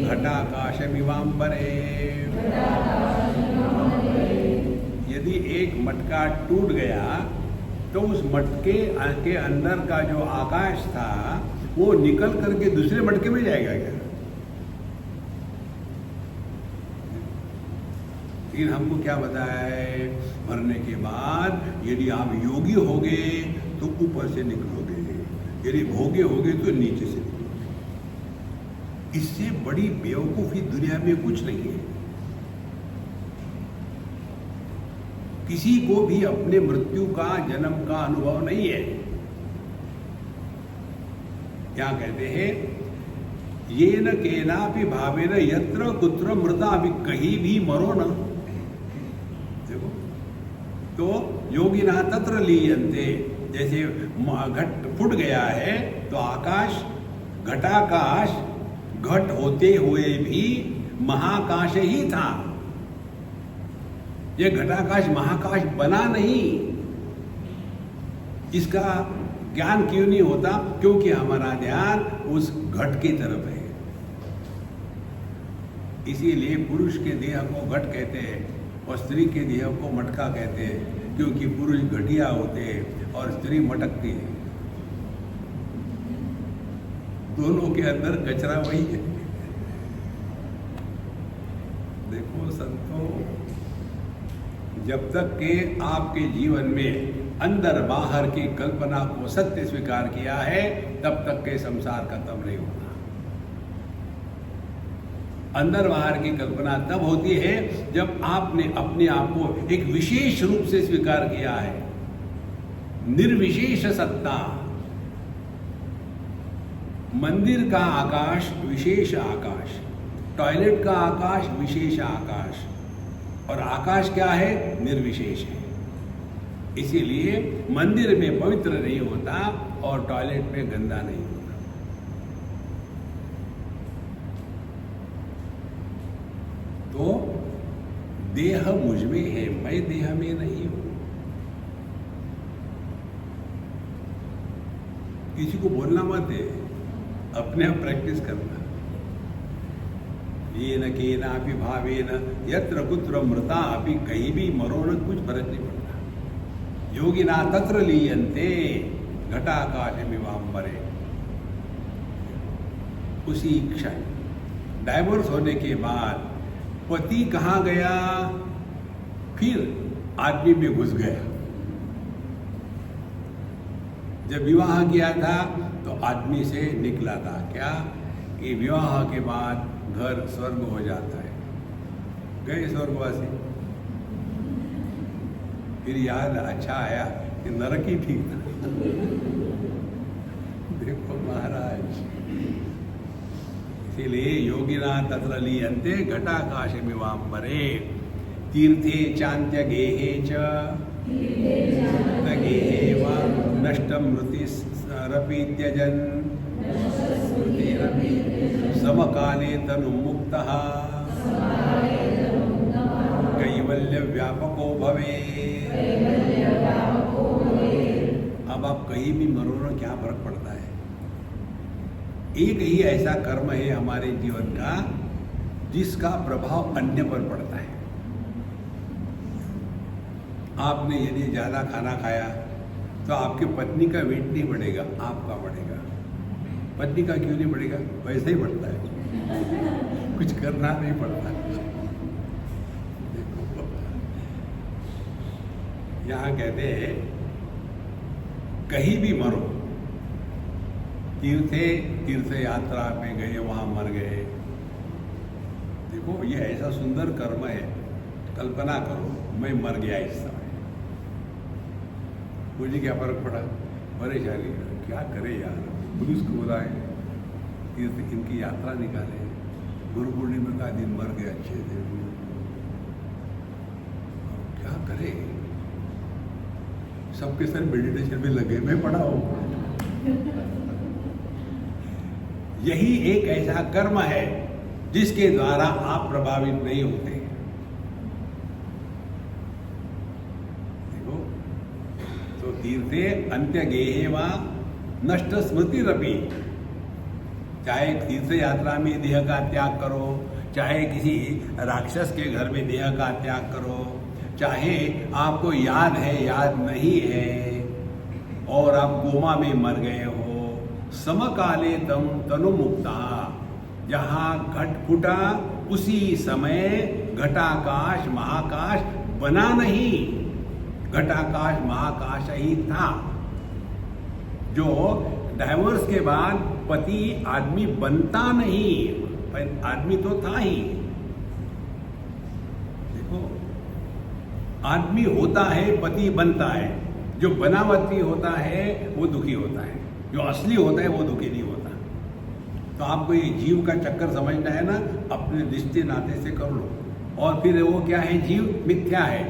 घटाकाशमिवाम्बरे। यदि एक मटका टूट गया तो उस मटके के अंदर का जो आकाश था वो निकल करके दूसरे मटके में जाएगा क्या? लेकिन हमको क्या बताया है, मरने के बाद यदि आप योगी होगे तो ऊपर से निकलोगे, यदि भोगे होगे तो नीचे से निकलोगे। इससे बड़ी बेवकूफी दुनिया में कुछ नहीं है। किसी को भी अपने मृत्यु का, जन्म का अनुभव नहीं है। क्या कहते हैं, ये न केनापि भावेन यत्र कुत्र मृता, अभी कहीं भी मरो न। देखो तो योगिना तत्र लीयन्ते, जैसे घट फूट गया है तो आकाश, घटाकाश, घट होते हुए भी महाकाश ही था। ये घटाकाश महाकाश बना नहीं। इसका ज्ञान क्यों नहीं होता? क्योंकि हमारा ध्यान उस घट की तरफ है। इसीलिए पुरुष के देह को घट कहते हैं और स्त्री के देह को मटका कहते हैं, क्योंकि पुरुष घटिया होते हैं और स्त्री मटकती है। दोनों के अंदर कचरा वही है। देखो संतों, जब तक के आपके जीवन में अंदर बाहर की कल्पना को सत्य स्वीकार किया है, तब तक के संसार खत्म नहीं होता। अंदर बाहर की कल्पना तब होती है जब आपने अपने आप को एक विशेष रूप से स्वीकार किया है। निर्विशेष सत्ता। मंदिर का आकाश विशेष आकाश, टॉयलेट का आकाश विशेष आकाश, और आकाश क्या है? निर्विशेष है। इसीलिए मंदिर में पवित्र नहीं होता और टॉयलेट में गंदा नहीं होता। तो देह मुझ में है, मैं देह में नहीं हूं। किसी को बोलना मत है, अपने आप प्रैक्टिस करना। ये न केनापि भावेन यत्र कुत्र मृता अपि, कहीं भी मरो न, कुछ फर्क नहीं पड़ता। योगिना तत्र लीयन्ते घटाकाशमिवाम्बरे। उसी क्षण डाइवोर्स होने के बाद पति कहाँ गया? फिर आदमी में घुस गया। जब विवाह किया था तो आदमी से निकला था। क्या कि विवाह के बाद घर स्वर्ग हो जाता है। गए स्वर्गवासी, फिर याद अच्छा आया कि नरक ही ठीक था। देखो महाराज, इसीलिए योगिना तत्र लीयन्ते घटाकाशमिवाम्बरे। तीर्थे चान्त्य गेहे च गेहे वा नष्टं मृतिरपि त्यजन् समकाले तनु मुक्तः कैवल्य व्यापको भवे। अब आप कहीं भी मरो ना, क्या फर्क पड़ता है? एक ही ऐसा कर्म है हमारे जीवन का जिसका प्रभाव अन्य पर पड़ता है। आपने यदि ज्यादा खाना खाया तो आपकी पत्नी का वेट नहीं बढ़ेगा, आपका बढ़ेगा। पत्नी का क्यों नहीं बढ़ेगा? वैसे ही बढ़ता है, कुछ करना नहीं पड़ता। देखो यहाँ कहते हैं कहीं भी मरो, तीर्थ यात्रा पे गए, वहां मर गए। देखो ये ऐसा सुंदर कर्म है। कल्पना करो मैं मर गया इस समय, मुझे क्या फर्क पड़ा, परेशानी क्या करे यार, पुलिस को बुलाए, इनकी यात्रा निकाले, गुरु पूर्णिमा का दिन मर गए अच्छे थे, क्या करे, सबके साथ मेडिटेशन में लगे, मैं पढ़ा हूं। यही एक ऐसा कर्म है जिसके द्वारा आप प्रभावित नहीं होते। देखो, तो तीर्थे अंत्य गेहे वा नष्ट स्मृति रपी, चाहे तीर्थ यात्रा में देह का त्याग करो, चाहे किसी राक्षस के घर में देह का त्याग करो, चाहे आपको याद है याद नहीं है और आप कोमा में मर गए हो, समकाले तम तनु मुक्ता, जहाँ घट फूटा उसी समय घटाकाश महाकाश बना नहीं, घटाकाश महाकाश ही था। जो डाइवोर्स के बाद पति आदमी बनता नहीं, आदमी तो था ही। देखो, आदमी होता है, पति बनता है, जो बनावटी होता है वो दुखी होता है, जो असली होता है वो दुखी नहीं होता। तो आपको ये जीव का चक्कर समझना है ना, अपने रिश्ते नाते से कर लो। और फिर वो क्या है, जीव मिथ्या है,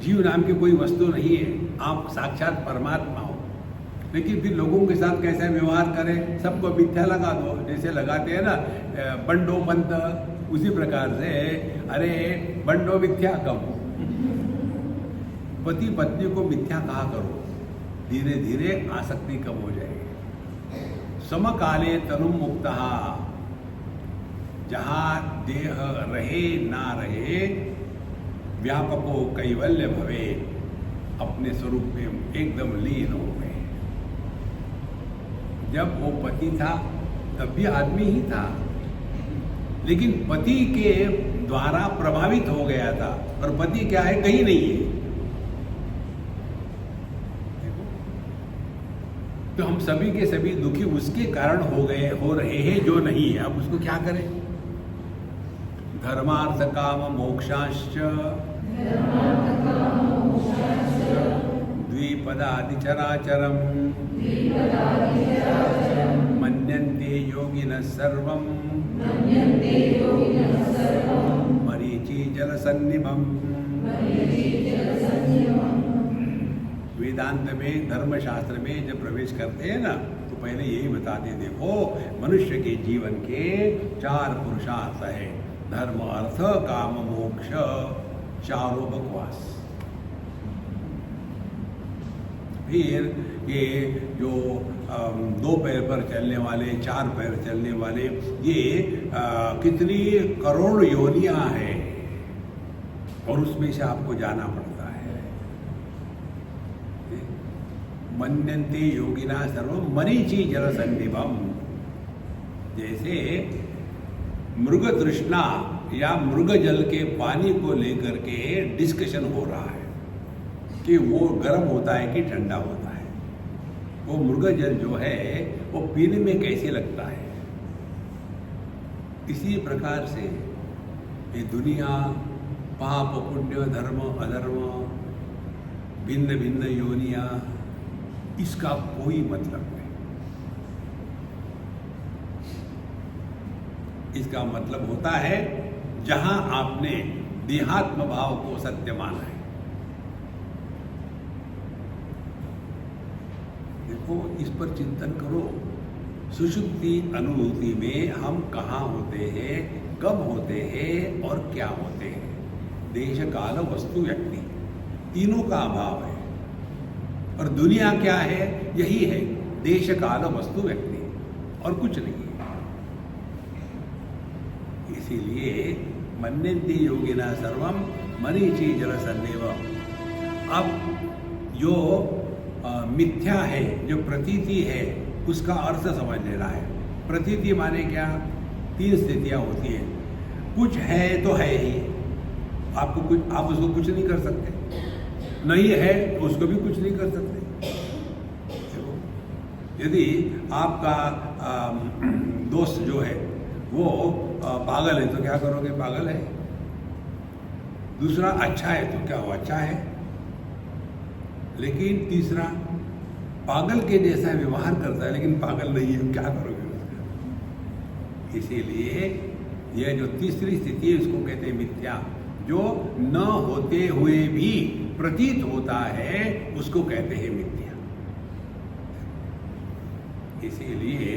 जीव नाम की कोई वस्तु नहीं है, आप साक्षात परमात्मा हो। लेकिन फिर लोगों के साथ कैसे व्यवहार करें, सबको मिथ्या लगा दो, जैसे लगाते हैं ना बंडो पंत, उसी प्रकार से अरे बंडो मिथ्या कम, पति पत्नी को मिथ्या कहा करो, धीरे धीरे आसक्ति कम हो जाएगी। समकाले तनु मुक्ता, जहाँ देह रहे ना रहे व्यापको कैवल्य भवे, अपने स्वरूप में एकदम लीन हो गए। जब वो पति था तब भी आदमी ही था, लेकिन पति के द्वारा प्रभावित हो गया था, और पति क्या है, कहीं नहीं है। तो हम सभी के सभी दुखी उसके कारण हो रहे हैं जो नहीं है। अब उसको क्या करें? धर्मार्थ काम मोक्षाश्च द्विपदादिचराचरम् मन्यन्ते योगिनः सर्वं मरीचि जलसन्निभम्। वेदांत में, धर्मशास्त्र में जब प्रवेश करते हैं ना, तो पहले यही बताते, देखो मनुष्य के जीवन के 4 पुरुषार्थ है, धर्म अर्थ काम मोक्ष, चारों बकवास। फिर ये जो 2 पैर पर चलने वाले, 4 पैर चलने वाले, ये कितनी करोड़ योनियां हैं, और उसमें से आपको जाना पड़ता है। मन्यन्ते योगिना सर्वं मरीचि जलसन्निभम्। जैसे मृग तृष्णा या मृग जल के पानी को लेकर के डिस्कशन हो रहा है कि वो गर्म होता है कि ठंडा होता है, वो मृग जल जो है वो पीने में कैसे लगता है। इसी प्रकार से ये दुनिया, पाप पुण्य, धर्म अधर्म, भिन्न भिन्न योनियां, इसका कोई मतलब नहीं। इसका मतलब होता है जहां आपने देहात्म भाव को सत्य माना है। देखो, इस पर चिंतन करो। सुषुप्ति अनुभूति में हम कहाँ होते हैं, कब होते हैं और क्या होते हैं। देश काल वस्तु व्यक्ति तीनों का अभाव है, और दुनिया क्या है, यही है, देश काल वस्तु व्यक्ति, और कुछ नहीं है। इसीलिए मन्यन्ते योगिना सर्वं मरीचि जलसन्निभम्। अब जो मिथ्या है, जो प्रतीति है, उसका अर्थ समझ लेना है। प्रतीति माने क्या? 3 स्थितियां होती हैं। कुछ है तो है ही, आपको कुछ, आप उसको कुछ नहीं कर सकते। नहीं है तो उसको भी कुछ नहीं कर सकते। यदि आपका दोस्त जो है वो पागल है तो क्या करोगे? पागल है। दूसरा अच्छा है तो क्या वो अच्छा है। लेकिन तीसरा पागल के जैसा व्यवहार करता है, लेकिन पागल नहीं है, क्या करोगे उसका? इसीलिए यह जो तीसरी स्थिति है इसको कहते हैं मिथ्या। जो न होते हुए भी प्रतीत होता है उसको कहते हैं मिथ्या। इसीलिए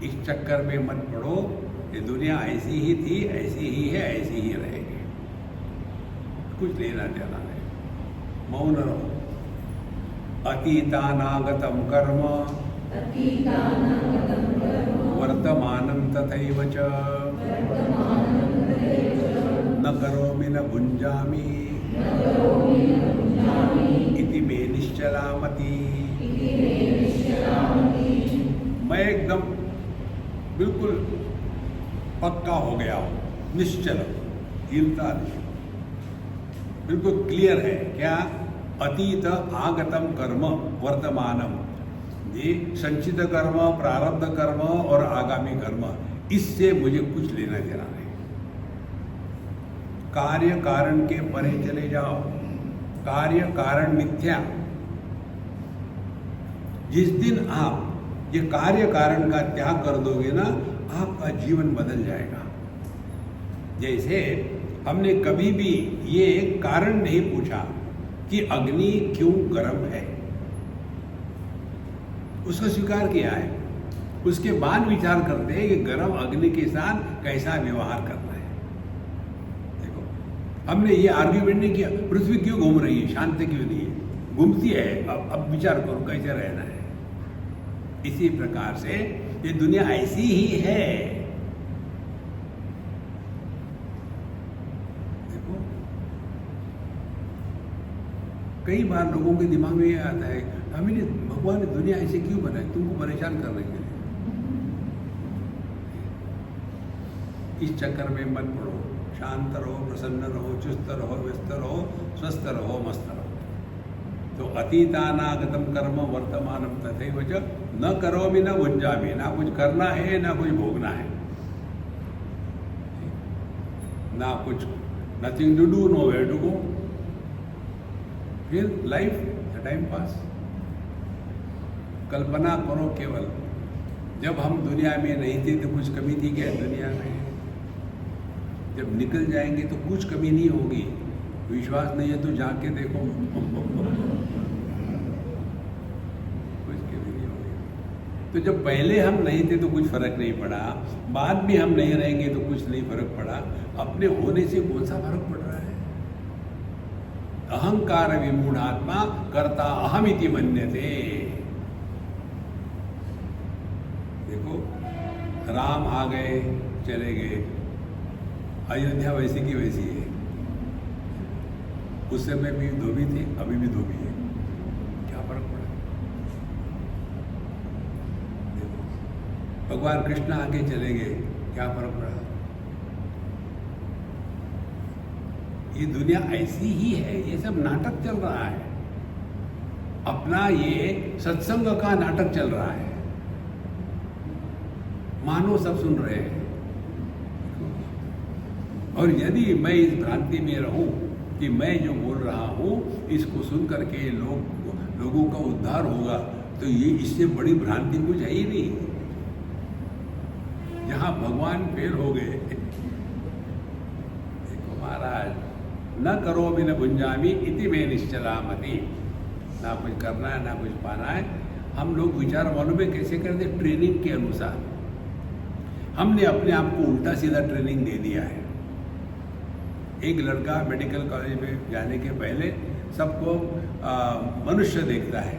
इस चक्कर में मत पड़ो, ये दुनिया ऐसी ही थी, ऐसी ही है, ऐसी ही रहेगी, कुछ लेना देना नहीं, मौन रहो। अतीतानागतम कर्म वर्तमानं तथैव च न करोमि न भुञ्जामि इति मे निश्चला मति। मैं एकदम बिल्कुल पक्का हो गया हूँ, निश्चल, हिलता नहीं, बिल्कुल क्लियर है। क्या? अतीत आगतम कर्म वर्तमानम, ये संचित कर्म, प्रारब्ध कर्म और आगामी कर्म, इससे मुझे कुछ लेना देना नहीं। कार्य कारण के परे चले जाओ। कार्य कारण मिथ्या। जिस दिन आप ये कार्य कारण का त्याग कर दोगे ना, आपका जीवन बदल जाएगा। जैसे हमने कभी भी ये कारण नहीं पूछा कि अग्नि क्यों गर्म है, उसको स्वीकार किया है। उसके बाद विचार करते हैं कि गर्म अग्नि के साथ कैसा व्यवहार करना है। देखो, हमने ये आर्ग्यूमेंट नहीं किया पृथ्वी क्यों घूम रही है, शांति क्यों नहीं है, घूमती है, अब विचार करो कैसे रहना है। इसी प्रकार से ये दुनिया ऐसी ही है। देखो, कई बार लोगों के दिमाग में ये आता है, हमने भगवान ने दुनिया ऐसे क्यों बनाई, तुमको परेशान करने के लिए। इस चक्कर में मत पड़ो, शांत रहो, प्रसन्न रहो, चुस्त रहो, व्यस्त रहो, स्वस्थ रहो, मस्त रहो। तो अतीतानागतम कर्म वर्तमानम तथैव च न करोमि न भुञ्जामि, ना कुछ करना है ना कुछ भोगना है, ना कुछ, nothing to do, nowhere to go. फिर लाइफ टाइम पास। कल्पना करो केवल, जब हम दुनिया में नहीं थे तो कुछ कमी थी क्या दुनिया में? जब निकल जाएंगे तो कुछ कमी नहीं होगी। विश्वास नहीं है तो जाके देखो, कुछ कमी नहीं होगी। तो जब पहले हम नहीं थे तो कुछ फर्क नहीं पड़ा, बाद में हम नहीं रहेंगे तो कुछ नहीं फर्क पड़ा। अपने होने से कौन सा फर्क पड़ रहा है? अहंकार विमूढ़ात्मा कर्ता अहमिति मन्यते। देखो, राम आ गए चले गए, अयोध्या वैसी की वैसी है। उस समय भी धोबी थी, अभी भी धोबी है, क्या फर्क पड़ा? देखो, भगवान कृष्ण आके चले गए, क्या फर्क पड़ा? ये दुनिया ऐसी ही है, ये सब नाटक चल रहा है। अपना ये सत्संग का नाटक चल रहा है, मानो सब सुन रहे हैं। और यदि मैं इस भ्रांति में रहूं कि मैं जो बोल रहा हूं इसको सुन करके लोगों का उद्धार होगा, तो ये इससे बड़ी भ्रांति कुछ है ही नहीं। जहां भगवान फेल हो गए। देखो महाराज, न करोमि न भुञ्जामि इति मे निश्चला मति। ना कुछ करना है ना कुछ पाना है। हम लोग विचार मालूम है कैसे करते? ट्रेनिंग के अनुसार। हमने अपने आप को उल्टा सीधा ट्रेनिंग दे दिया है। एक लड़का मेडिकल कॉलेज में जाने के पहले सबको मनुष्य देखता है,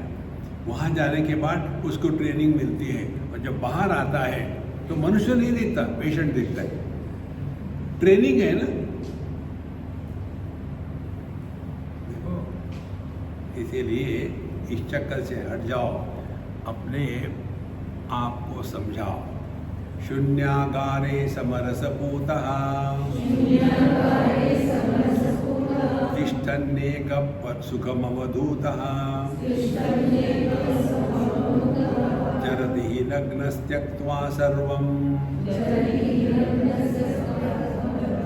वहाँ जाने के बाद उसको ट्रेनिंग मिलती है, और जब बाहर आता है तो मनुष्य नहीं देखता, पेशेंट देखता है। ट्रेनिंग है ना। देखो, इसीलिए इस चक्कर से हट जाओ, अपने आप को समझाओ। शून्यागारे समरसपूतः तिष्ठन्नेक सुखमवधूतः जरति नग्नस्त्यक्त्वा सर्वं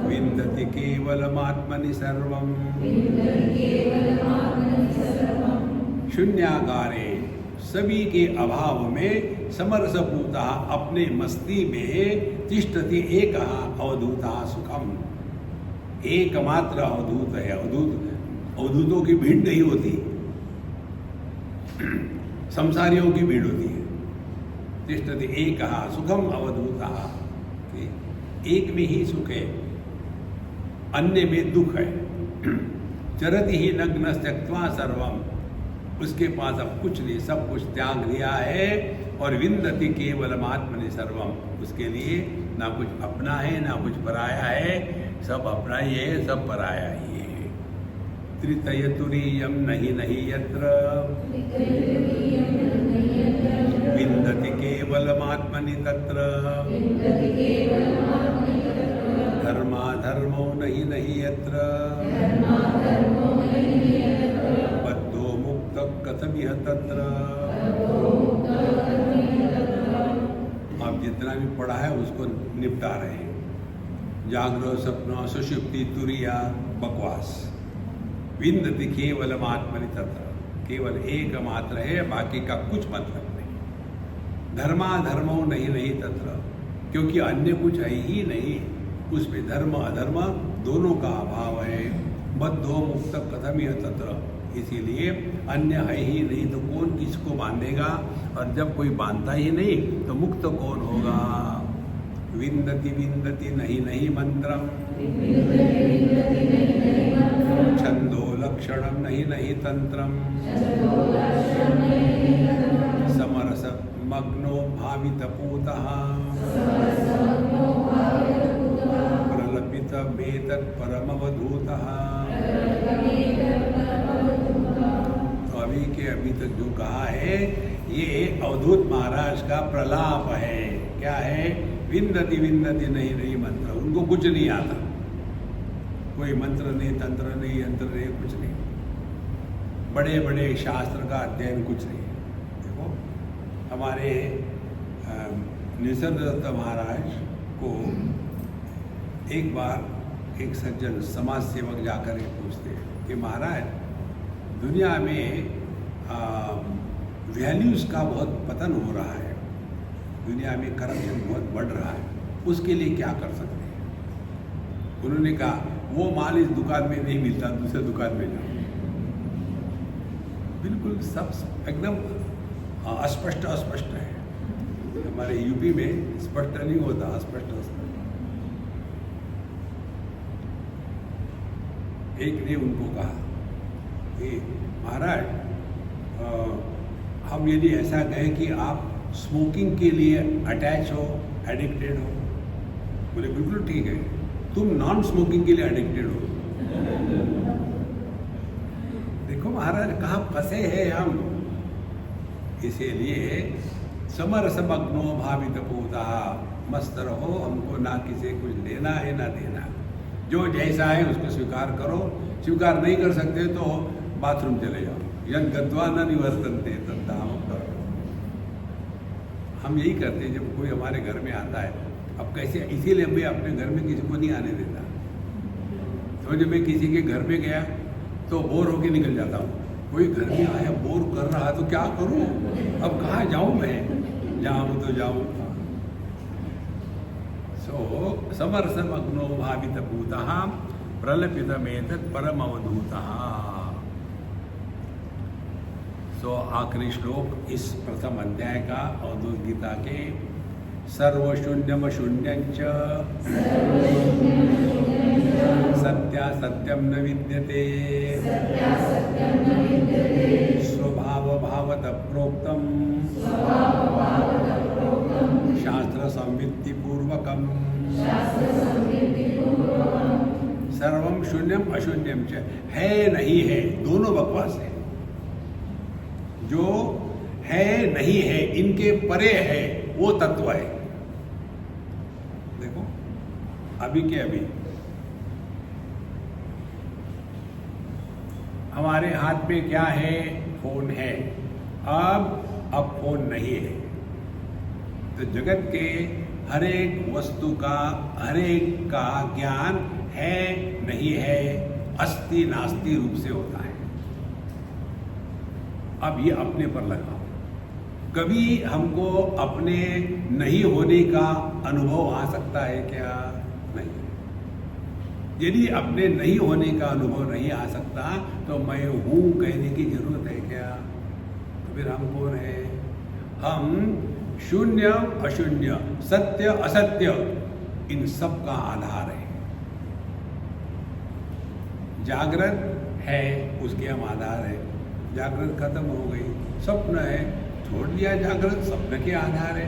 विन्दति केवलमात्मनि सर्वं शून्याकारे सभी के अभाव में समरसपूता अपने मस्ती में तिष्ठति एक अवधूता सुखम, एकमात्र अवधूत है। अवधूतों की भीड़ नहीं होती, संसारियों की भीड़ होती है। तिष्ठति एक सुखम अवधूता, एक में ही सुख है, अन्य में दुख है। चरति ही नग्न त्यक्त्वा सर्वम, उसके पास अब कुछ नहीं, सब कुछ त्याग दिया है। और विंदति केवलम आत्मनि सर्वम, उसके लिए ना कुछ अपना है ना कुछ पराया है, सब अपना ही है, सब पराया ही है। तृतय तुरीयम नहीं नहीं यत्र विंदति केवलम आत्मनि तत्र धर्माधर्मो नहीं नहीं यत्र बद्धो मुक्त कथमिह तत्र। आप जितना भी पढ़ा है उसको निपटा रहे हैं। जागृत सपना सुषुप्ति तुरिया बकवास। विंदति केवलम आत्मनि तत्र, केवल एक मात्र है, बाकी का कुछ मतलब नहीं। धर्माधर्मो नहीं नहीं तत्र, क्योंकि अन्य कुछ है ही नहीं, उसमें धर्म अधर्म दोनों का अभाव है। बद्धो मुक्त कथमिह तत्र, इसीलिए अन्य है ही नहीं तो कौन किसको बांधेगा, और जब कोई बांधता ही नहीं तो मुक्त कौन होगा। विंदति विंदति नहीं नहीं मंत्रम छंदो लक्षणम नहीं नहीं तंत्रम समरस मग्नो भावित पूतः प्रलपित वेतत् परमवधूतः। तो अभी तक जो कहा है ये अवधूत महाराज का प्रलाप है। क्या है? विंदति विंदति नहीं नहीं मंत्र, उनको कुछ नहीं आता, कोई मंत्र नहीं, तंत्र नहीं, यंत्र नहीं, कुछ नहीं। बड़े बड़े शास्त्र का अध्ययन कुछ नहीं। देखो हमारे निसर्गदत्त महाराज को एक बार एक सज्जन समाज सेवक जाकर के पूछते कि महाराज दुनिया में वैल्यूज़ का बहुत पतन हो रहा है, दुनिया में करप्शन बहुत बढ़ रहा है, उसके लिए क्या कर सकते हैं? उन्होंने कहा वो माल इस दुकान में नहीं मिलता, दूसरे दुकान में जाओ। बिल्कुल सब एकदम अस्पष्ट है। हमारे यूपी में स्पष्ट नहीं होता, अस्पष्ट। एक ने उनको कहा कि महाराज हम यदि ऐसा कहें कि आप स्मोकिंग के लिए अटैच हो, एडिक्टेड हो, बोले बिल्कुल ठीक है, तुम नॉन स्मोकिंग के लिए एडिक्टेड हो। देखो महाराज कहाँ फंसे हैं हम। इसीलिए समरसमग्नो भावित पूता, मस्त रहो, हमको ना किसी कुछ लेना है ना देना, जो जैसा है उसको स्वीकार करो। स्वीकार नहीं कर सकते तो बाथरूम चले जाओ। यद गत्वा न निवर्तन्ते तद्धाम करो। हम यही करते हैं जब कोई हमारे घर में आता है। अब कैसे, इसीलिए मैं अपने घर में किसी को नहीं आने देता। तो जब मैं किसी के घर में गया तो बोर होके निकल जाता हूँ। कोई घर में आया बोर कर रहा तो क्या करूँ, अब कहाँ जाऊँ मैं, जाऊँ तो जाऊँ। सो समरसमग्नो भावित पूतः प्रलपितमेतत् परमवधूतः। सो आखिरी श्लोक इस प्रथम अध्याय का अवधूत गीता के सर्वशून्यम शून्यंच सत्या सत्यम न विद्यते स्वभाव भावत प्रोक्तम शास्त्र संवित्ति पूर्वकम सर्वम शून्यम अशून्यम च, है नहीं है, दोनों बकवास है। जो है नहीं है इनके परे है वो तत्व है। देखो अभी के अभी हमारे हाथ में क्या है? फोन है। अब फोन नहीं है तो जगत के हर एक वस्तु का, हर एक का ज्ञान है नहीं है, अस्ति नास्ति रूप से होता है। अब ये अपने पर लगाओ। कभी हमको अपने नहीं होने का अनुभव आ सकता है क्या? नहीं। यदि अपने नहीं होने का अनुभव नहीं आ सकता तो मैं हूं कहने की जरूरत है क्या? तो फिर हम कौन है? हम शून्य अशून्य, सत्य असत्य, इन सब का आधार है। जागृत है, उसके हम आधार है। जागृत खत्म हो गई, स्वप्न है, छोड़ दिया जागृत, स्वप्न के आधार है।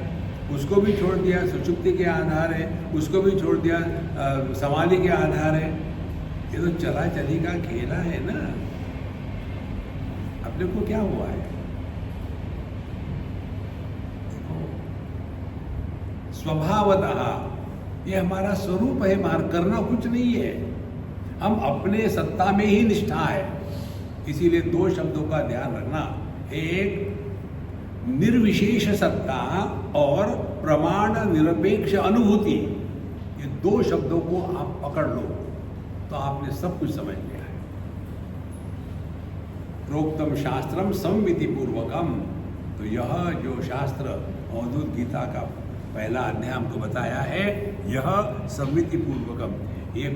उसको भी छोड़ दिया, सुषुप्ति के आधार है। उसको भी छोड़ दिया, समाधि के आधार है। ये तो चला चली का खेला है ना। अपने को क्या हुआ है? देखो, स्वभावतः ये हमारा स्वरूप है, मार करना कुछ नहीं है। हम अपने सत्ता में ही निष्ठा है। इसीलिए दो शब्दों का ध्यान रखना, एक निर्विशेष सत्ता और प्रमाण निरपेक्ष अनुभूति। ये दो शब्दों को आप पकड़ लो तो आपने सब कुछ समझ लिया है। प्रोक्तम शास्त्रम संविधि पूर्वकम, तो यह जो शास्त्र अवधूत गीता का पहला अध्याय हमको बताया है, यह संविधि पूर्वकम, ये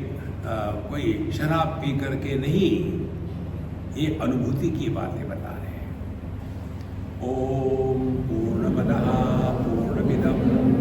कोई शराब पी करके नहीं, ये अनुभूति की बातें बता रहे हैं। ओम पूर्णमदः पूर्णमिदम्